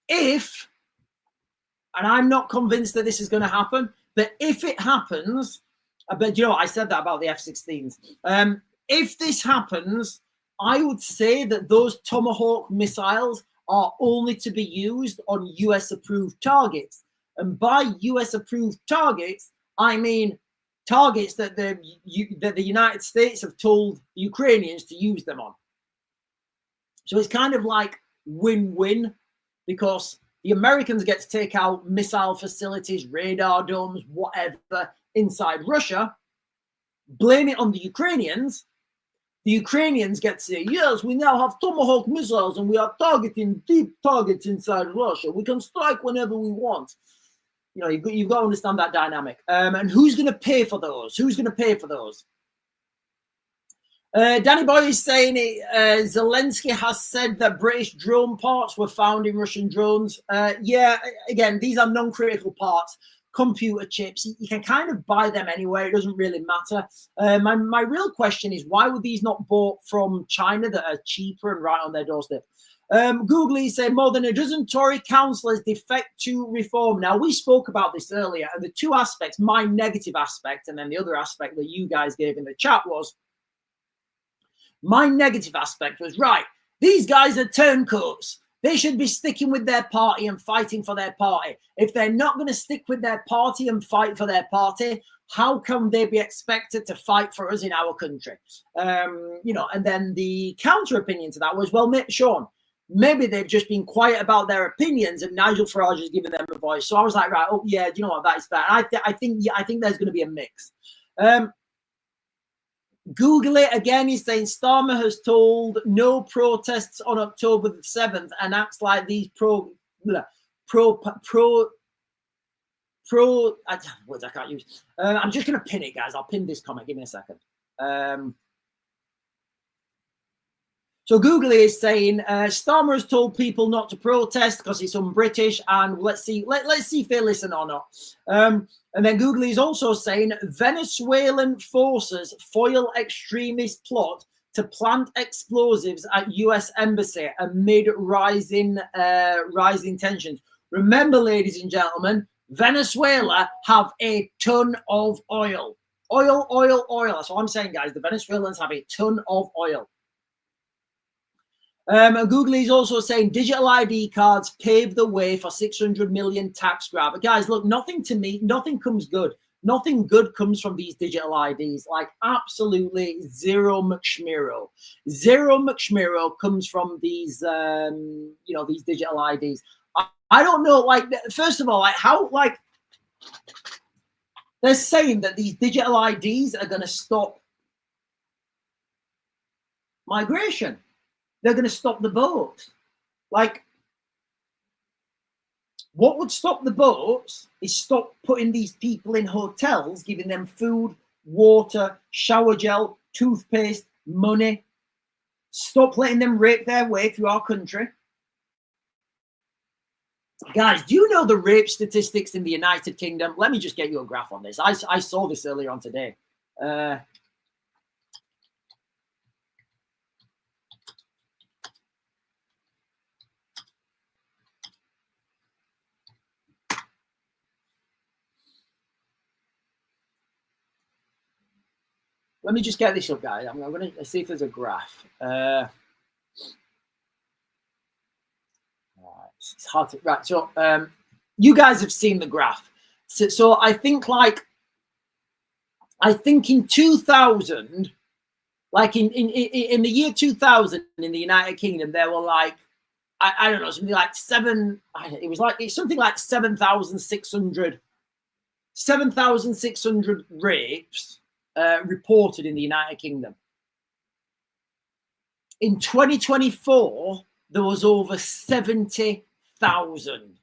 and I'm not convinced that this is going to happen, but if it happens, but I said that about the F-16s. If this happens, I would say that those Tomahawk missiles are only to be used on US-approved targets. And by US-approved targets, I mean targets that the United States have told the Ukrainians to use them on. So it's kind of like win-win, because the Americans get to take out missile facilities, radar domes, whatever, inside Russia, blame it on the Ukrainians. The Ukrainians get to say, yes, we now have Tomahawk missiles and we are targeting deep targets inside Russia. We can strike whenever we want. You've got to understand that dynamic. And who's going to pay for those? Who's going to pay for those? Danny Boy is saying Zelensky has said that British drone parts were found in Russian drones. Yeah, again, these are non-critical parts, computer chips. You can kind of buy them anywhere. It doesn't really matter. My real question is, why were these not bought from China that are cheaper and right on their doorstep? Googly said more than a dozen Tory councillors defect to reform. Now, we spoke about this earlier, and the two aspects, my negative aspect and then the other aspect that you guys gave in the chat was, my negative aspect was, right, these guys are turncoats. They should be sticking with their party and fighting for their party. If they're not going to stick with their party and fight for their party, how can they be expected to fight for us in our country? You know, and then the counter opinion to that was, well, Sean, maybe they've just been quiet about their opinions and Nigel Farage has given them a voice. So I was like, right, oh yeah, do you know what, that is fair. I think there's going to be a mix. Google it again. He's saying Starmer has told no protests on October the 7th and acts like these words I can't use. I'm just going to pin it, guys. I'll pin this comment. Give me a second. So Google is saying Starmer has told people not to protest because it's un-British, and let's see if they listen or not. And then Google is also saying Venezuelan forces foil extremist plot to plant explosives at U.S. embassy amid rising tensions. Remember, ladies and gentlemen, Venezuela have a ton of oil. Oil. That's what I'm saying, guys. The Venezuelans have a ton of oil. Google is also saying digital ID cards pave the way for 600 million tax grab. But guys, look, nothing comes good. Nothing good comes from these digital IDs. Like absolutely zero McSchmiro. Zero McSchmiro comes from these, these digital IDs. I don't know. Like, first of all, like how, like they're saying that these digital IDs are going to stop migration. They're going to stop the boats. Like, what would stop the boats is stop putting these people in hotels, giving them food, water, shower gel, toothpaste, money. Stop letting them rape their way through our country. Guys, do you know the rape statistics in the United Kingdom? Let me just get you a graph on this. I saw this earlier on today. Let me just get this up, guys. I'm going to see if there's a graph. It's hard to, right. So you guys have seen the graph. So I think in 2000, like in the year 2000 in the United Kingdom, there were like, I don't know, something like it's something like 7,600 rapes reported in the United Kingdom. In 2024, there was over 70,000.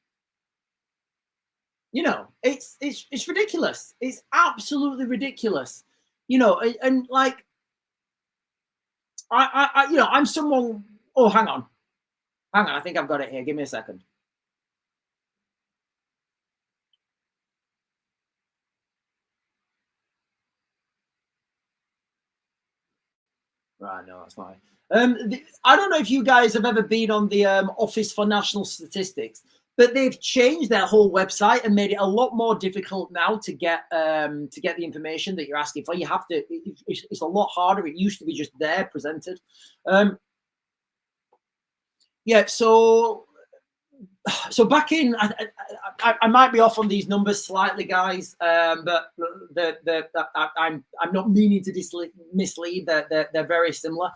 You know, it's ridiculous. It's absolutely ridiculous. You know, and like, I'm someone. Oh, hang on. I think I've got it here. Give me a second. Right, no, that's fine. I don't know if you guys have ever been on the Office for National Statistics, but they've changed their whole website and made it a lot more difficult now to get the information that you're asking for. You have to. It's a lot harder. It used to be just there presented. Yeah. So back in, I might be off on these numbers slightly, guys, but I'm not meaning to mislead. They're very similar.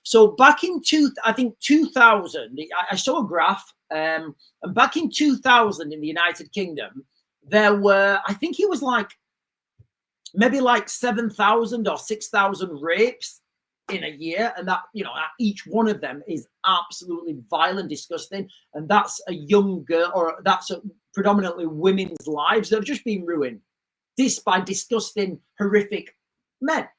So back in 2000, I saw a graph, and back in 2000 in the United Kingdom, there were, I think it was like maybe like 7,000 or 6,000 rapes in a year, and that, you know, each one of them is absolutely violent, disgusting, and that's a young girl, or that's predominantly women's lives that have just been ruined by disgusting, horrific men.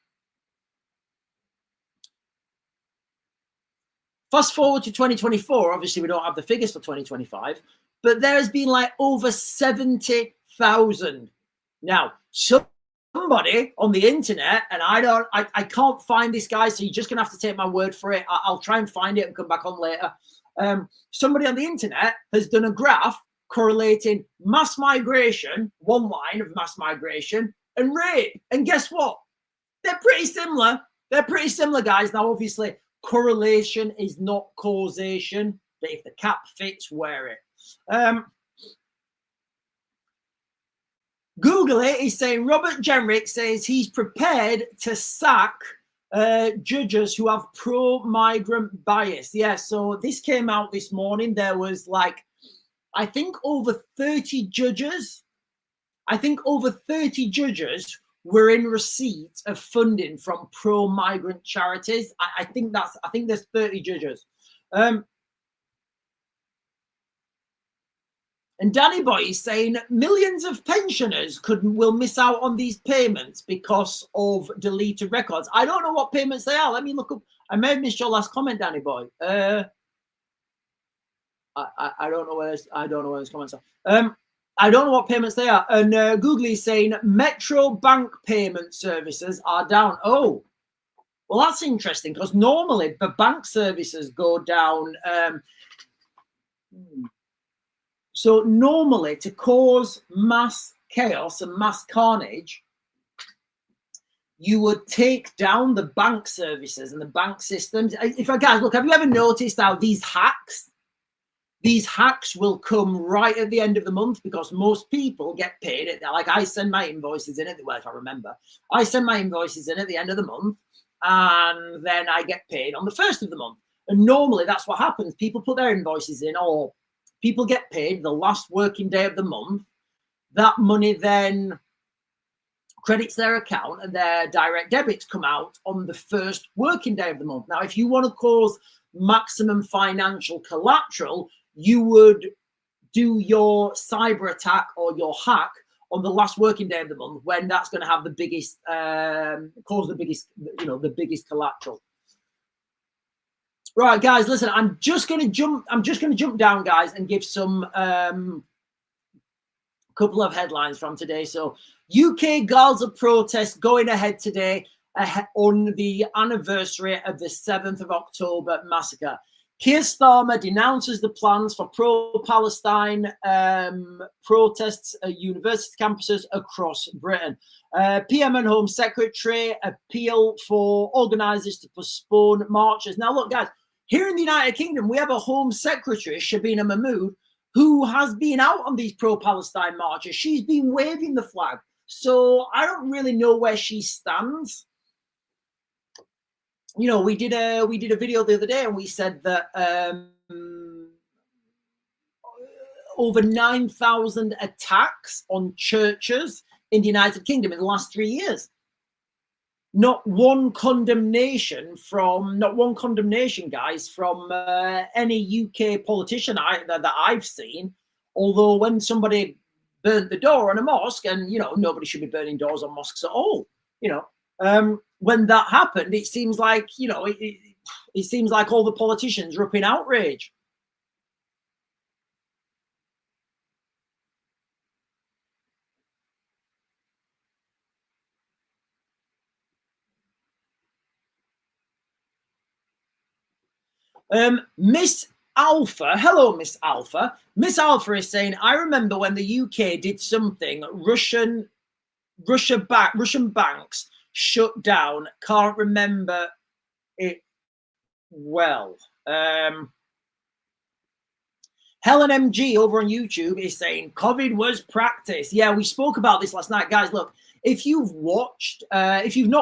Fast forward to 2024, obviously we don't have the figures for 2025, but there's been like over 70,000. Now, somebody on the internet, and I can't find this guy, so you're just gonna have to take my word for it. I'll try and find it and come back on later. Somebody on the internet has done a graph correlating mass migration, one line of mass migration, and rape. And guess what? They're pretty similar. They're pretty similar, guys. Now, obviously, correlation is not causation, but if the cap fits, wear it. Google it. He's saying Robert Jenrick says he's prepared to sack judges who have pro-migrant bias. Yeah, so this came out this morning. There was like, I think over 30 judges. Were in receipt of funding from pro-migrant charities. I think there's 30 judges. And Danny Boy is saying millions of pensioners will miss out on these payments because of deleted records. I don't know what payments they are. Let me look up. I may have missed your last comment, Danny Boy. I don't know where this comments are. I don't know what payments they are. And Google is saying Metro Bank payment services are down. Oh, well, that's interesting because normally the bank services go down. So normally to cause mass chaos and mass carnage, you would take down the bank services and the bank systems. Guys, look, have you ever noticed how these hacks will come right at the end of the month because most people get paid at, like, I send my invoices in well, if I remember, I send my invoices in at the end of the month and then I get paid on the first of the month. And normally that's what happens. People put their invoices in or people get paid the last working day of the month. That money then credits their account and their direct debits come out on the first working day of the month. Now, if you want to cause maximum financial collateral, you would do your cyber attack or your hack on the last working day of the month when that's going to have the biggest, cause the biggest, the biggest collateral. Right, guys, listen, I'm just going to jump down, guys, and give some couple of headlines from today. So UK Gaza protests going ahead today on the anniversary of the 7th of October massacre. Keir Starmer denounces the plans for pro-Palestine protests at university campuses across Britain. PM and Home Secretary appeal for organisers to postpone marches. Now, look, guys, here in the United Kingdom, we have a Home Secretary, Shabina Mahmood, who has been out on these pro-Palestine marches. She's been waving the flag. So I don't really know where she stands. You know, we did a video the other day and we said that over 9,000 attacks on churches in the United Kingdom in the last 3 years. Not one condemnation, guys, from any UK politician that I've seen. Although when somebody burnt the door on a mosque, and nobody should be burning doors on mosques at all. When that happened, it seems like it seems like all the politicians are up in outrage. Miss Alpha, hello, Miss Alpha. Miss Alpha is saying, I remember when the UK did something, Russian banks shut down. Can't remember it well. Helen MG over on YouTube is saying COVID was practice. Yeah, we spoke about this last night, guys. Look, if you've not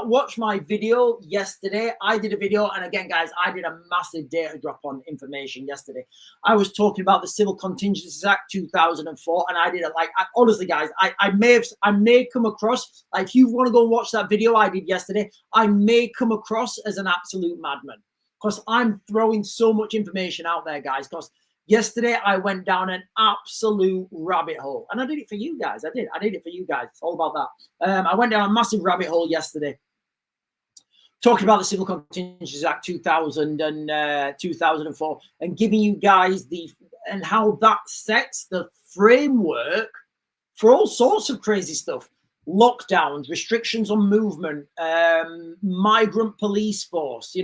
watched my video yesterday, I did a video, and again, guys, I did a massive data drop on information yesterday. I was talking about the Civil Contingencies Act 2004, and I did it honestly, guys, I may come across, like, if you want to go and watch that video I did yesterday, I may come across as an absolute madman because I'm throwing so much information out there, guys, because yesterday, I went down an absolute rabbit hole, and I did it for you guys. I did it for you guys. It's all about that. I went down a massive rabbit hole yesterday. talking about the Civil Contingencies Act 2000 and 2004, and giving you guys and how that sets the framework for all sorts of crazy stuff. Lockdowns, restrictions on movement, migrant police force,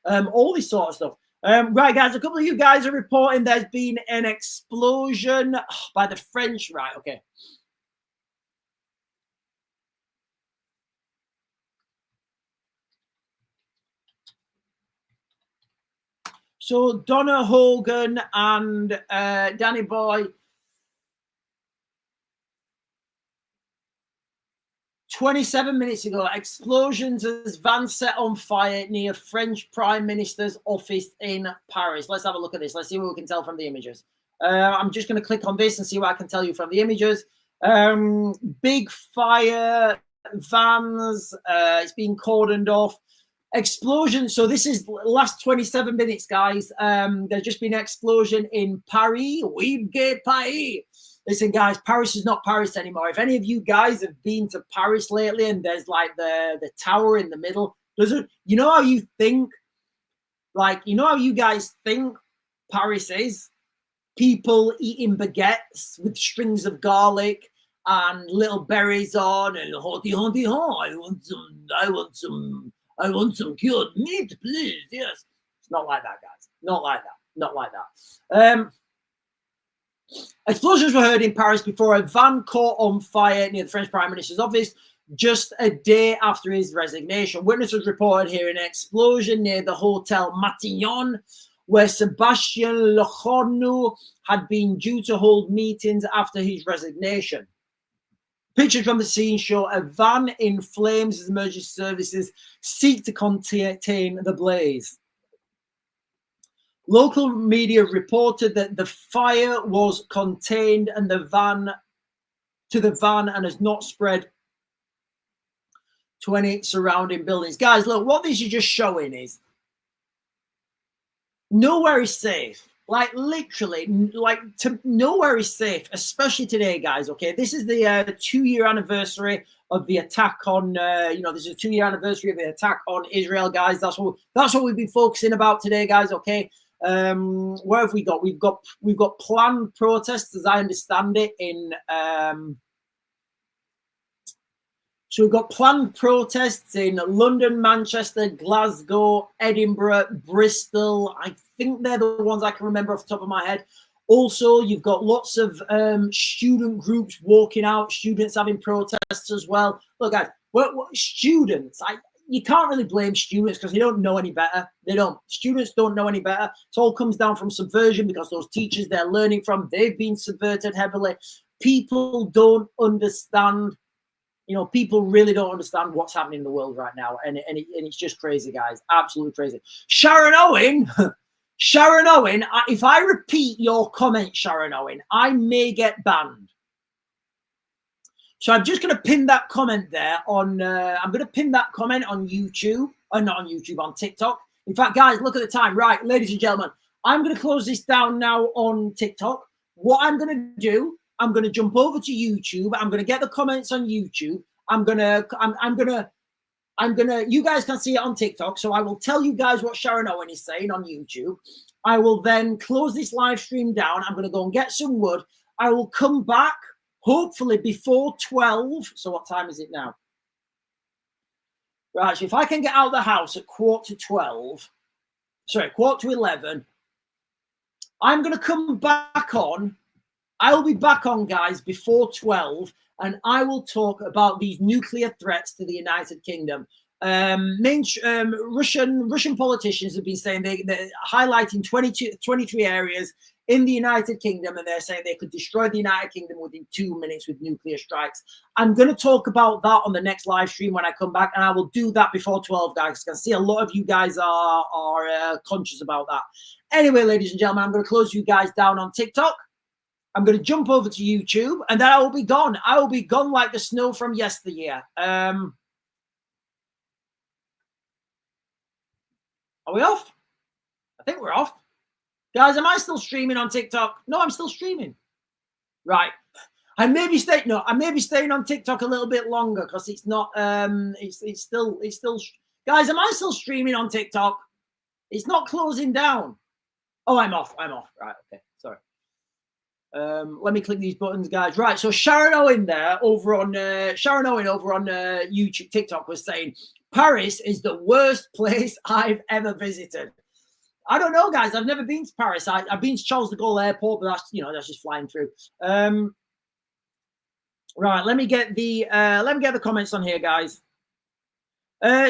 all this sort of stuff. Right, guys, a couple of you guys are reporting there's been an explosion by the French. Right, okay. So Donna Hogan and Danny Boy, 27 minutes ago, explosions as van set on fire near French Prime Minister's office in Paris. Let's have a look at this. Let's see what we can tell from the images. I'm just going to click on this and see what I can tell you from the images. Big fire, vans, it's being cordoned off. Explosion. So this is last 27 minutes, guys. There's just been an explosion in Paris. We get Paris. Listen, guys, Paris is not Paris anymore. If any of you guys have been to Paris lately and there's like the tower in the middle, you know how you think, like, you know how you guys think Paris is? People eating baguettes with strings of garlic and little berries on and hotty, I want some cured meat, please. Yes. It's not like that, guys. Not like that. Not like that. Explosions were heard in Paris before a van caught on fire near the French Prime Minister's office just a day after his resignation. Witnesses reported hearing an explosion near the Hotel Matignon, where Sebastien Lecornu had been due to hold meetings after his resignation. Pictures from the scene show a van in flames as emergency services seek to contain the blaze. Local media reported that the fire was contained and the van and has not spread to any surrounding buildings. Guys, look, what this is just showing is nowhere is safe. Like literally, nowhere is safe, especially today, guys. Okay, this is the 2-year anniversary of the attack on. This is a 2-year anniversary of the attack on Israel, guys. That's what we've been focusing about today, guys. Okay, where have we got? We've got planned protests, as I understand it, in. So we've got planned protests in London, Manchester, Glasgow, Edinburgh, Bristol. I think they're the ones I can remember off the top of my head. Also, you've got lots of student groups walking out, students having protests as well. Look, guys, students, you can't really blame students because they don't know any better. They don't. Students don't know any better. It all comes down from subversion because those teachers they're learning from, they've been subverted heavily. People don't understand. People really don't understand what's happening in the world right now. And it's just crazy, guys. Absolutely crazy. Sharon Owen, if I repeat your comment, Sharon Owen, I may get banned. So I'm just going to pin that comment there on, I'm going to pin that comment on YouTube, or not on YouTube, on TikTok. In fact, guys, look at the time. Right, ladies and gentlemen, I'm going to close this down now on TikTok. What I'm going to do, I'm going to jump over to YouTube. I'm going to get the comments on YouTube. I'm going to, you guys can see it on TikTok. So I will tell you guys what Sharon Owen is saying on YouTube. I will then close this live stream down. I'm going to go and get some wood. I will come back, hopefully before 12. So what time is it now? Right. So if I can get out of the house at 11, I'm going to come back on. I'll be back on, guys, before 12, and I will talk about these nuclear threats to the United Kingdom. Russian politicians have been saying they're highlighting 23 areas in the United Kingdom, and they're saying they could destroy the United Kingdom within 2 minutes with nuclear strikes. I'm going to talk about that on the next live stream when I come back, and I will do that before 12, guys. I can see a lot of you guys are conscious about that. Anyway, ladies and gentlemen, I'm going to close you guys down on TikTok. I'm going to jump over to YouTube, and then I will be gone. I will be gone like the snow from yesteryear. Are we off? I think we're off. Guys, am I still streaming on TikTok? No, I'm still streaming. Right. I may be staying on TikTok a little bit longer because it's not. It's still Guys, am I still streaming on TikTok? It's not closing down. Oh, I'm off. I'm off. Right. Okay. Sorry. Let me click these buttons, guys. Right. So Sharon Owen there over on YouTube, TikTok was saying Paris is the worst place I've ever visited. I don't know, guys. I've never been to Paris. I've been to Charles de Gaulle Airport, but that's just flying through. Right. Let me get the comments on here, guys.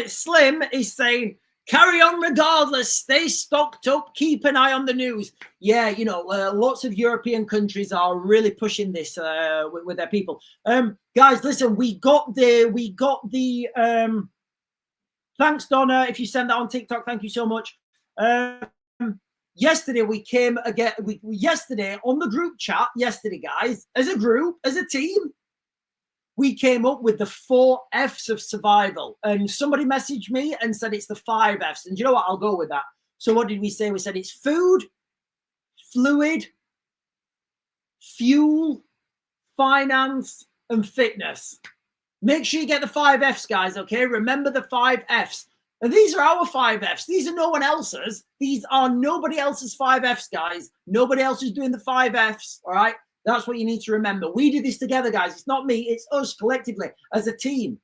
Slim is saying, carry on regardless, stay stocked up, keep an eye on the news. Yeah, lots of European countries are really pushing this with their people. Guys, listen, we got the thanks, Donna. If you send that on TikTok, thank you so much. Yesterday we came again. Yesterday on the group chat, guys, as a group, as a team, we came up with the 4 F's of survival. And somebody messaged me and said it's the 5 F's. And you know what? I'll go with that. So what did we say? We said it's food, fluid, fuel, finance, and fitness. Make sure you get the 5 F's, guys, okay? Remember the 5 F's. And these are our 5 F's. These are no one else's. These are nobody else's 5 F's, guys. Nobody else is doing the 5 F's, all right? That's what you need to remember. We did this together, guys. It's not me. It's us collectively as a team.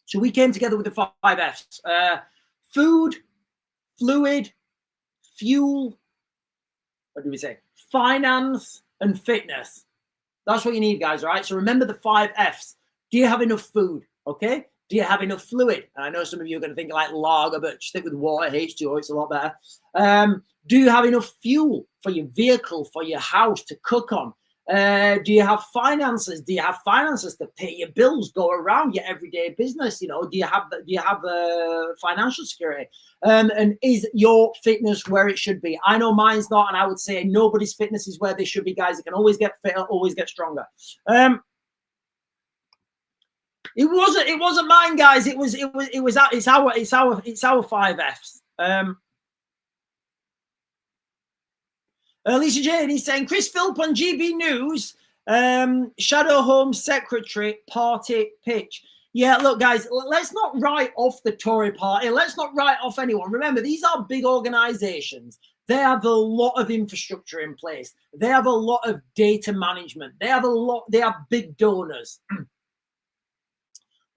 So we came together with the 5 F's. Food, fluid, fuel, what do we say? Finance and fitness. That's what you need, guys, all right? So remember the 5 F's. Do you have enough food, okay? Do you have enough fluid? And I know some of you are going to think like lager, but stick with water, H2O, it's a lot better. Do you have enough fuel for your vehicle, for your house to cook on? Do you have finances? Do you have finances to pay your bills, go around your everyday business? Do you have financial security? And is your fitness where it should be? I know mine's not, and I would say nobody's fitness is where they should be, guys. It can always get fitter, always get stronger. It wasn't mine, guys. It's our 5 F's. Lisa Jane, he's saying Chris Philp on GB News, Shadow Home Secretary party pitch. Yeah, look, guys, let's not write off the Tory party. Let's not write off anyone. Remember, these are big organizations. They have a lot of infrastructure in place. They have a lot of data management. They have big donors.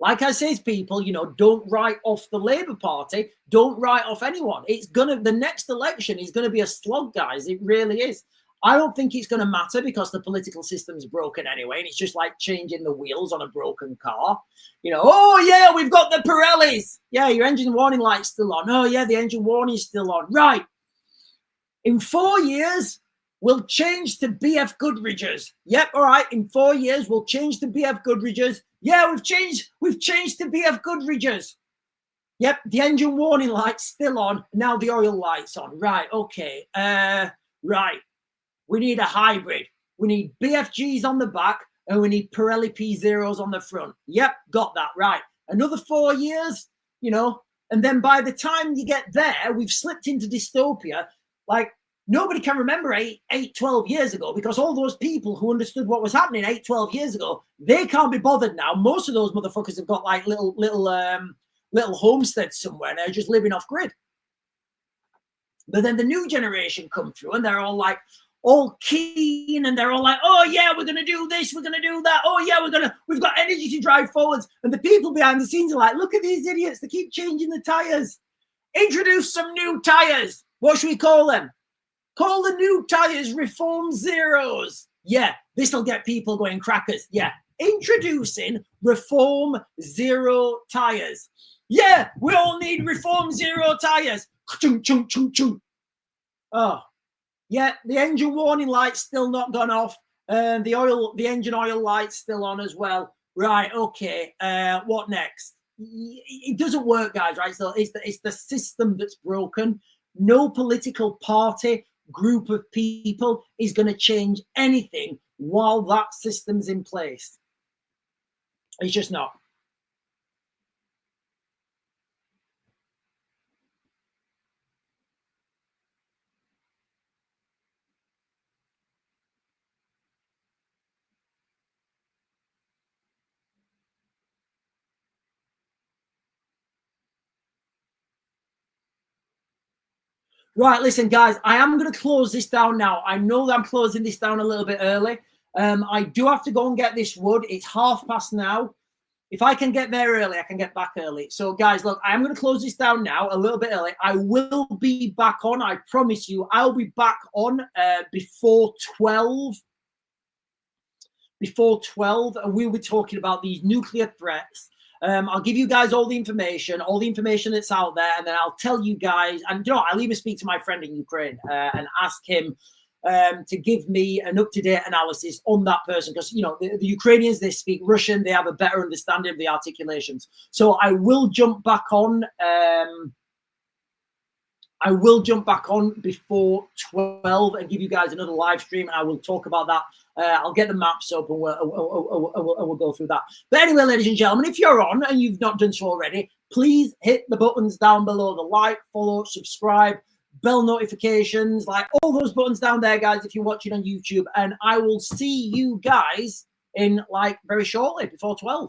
Like I say to people, don't write off the Labour Party. Don't write off anyone. The next election is going to be a slog, guys. It really is. I don't think it's going to matter because the political system's broken anyway. And it's just like changing the wheels on a broken car. Oh, yeah, we've got the Pirellis. Yeah, your engine warning light's still on. Oh, yeah, the engine warning's still on. Right. In 4 years, we'll change to BF Goodridges. Yep, all right. In 4 years, we'll change to BF Goodridges. Yeah, we've changed to BF Goodridges. Yep, the engine warning light's still on. Now the oil light's on. Right, okay. Right. We need a hybrid. We need BFGs on the back and we need Pirelli P0s on the front. Yep, got that. Right. Another 4 years, and then by the time you get there, we've slipped into dystopia. Like, nobody can remember 12 years ago because all those people who understood what was happening 12 years ago, they can't be bothered now. Most of those motherfuckers have got like little homesteads somewhere and they're just living off grid. But then the new generation come through and they're all keen and they're all like, oh yeah, we're going to do this, we're going to do that. Oh yeah, we've got energy to drive forwards. And the people behind the scenes are like, look at these idiots. They keep changing the tires. Introduce some new tires. What should we call them? Call the new tires Reform Zeros. Yeah, this will get people going crackers. Yeah, introducing Reform Zero tires. Yeah, we all need Reform Zero tires. Chung, chung, chung, chung. Oh, yeah, the engine warning light's still not gone off. And the engine oil light's still on as well. Right, okay. What next? It doesn't work, guys, right? So it's the system that's broken. No political party, group of people is going to change anything while that system's in place. It's just not. Right, listen, guys, I am going to close this down now. I know that I'm closing this down a little bit early. I do have to go and get this wood. It's past now. If I can get there early, I can get back early. So, guys, look, I am going to close this down now a little bit early. I will be back on. I promise you, I'll be back on before 12. Before 12, and we'll be talking about these nuclear threats. I'll give you guys all the information that's out there, and then I'll tell you guys, and you know, I'll even speak to my friend in Ukraine and ask him to give me an up-to-date analysis on that person, because you know the Ukrainians, they speak Russian, they have a better understanding of the articulations. So I will jump back on. I will jump back on before 12 and give you guys another live stream, and I will talk about that. I'll get the maps up and we'll go through that. But anyway, ladies and gentlemen, if you're on and you've not done so already, please hit the buttons down below, the like, follow, subscribe, bell notifications, like all those buttons down there, guys, if you're watching on YouTube. And I will see you guys in like very shortly, before 12.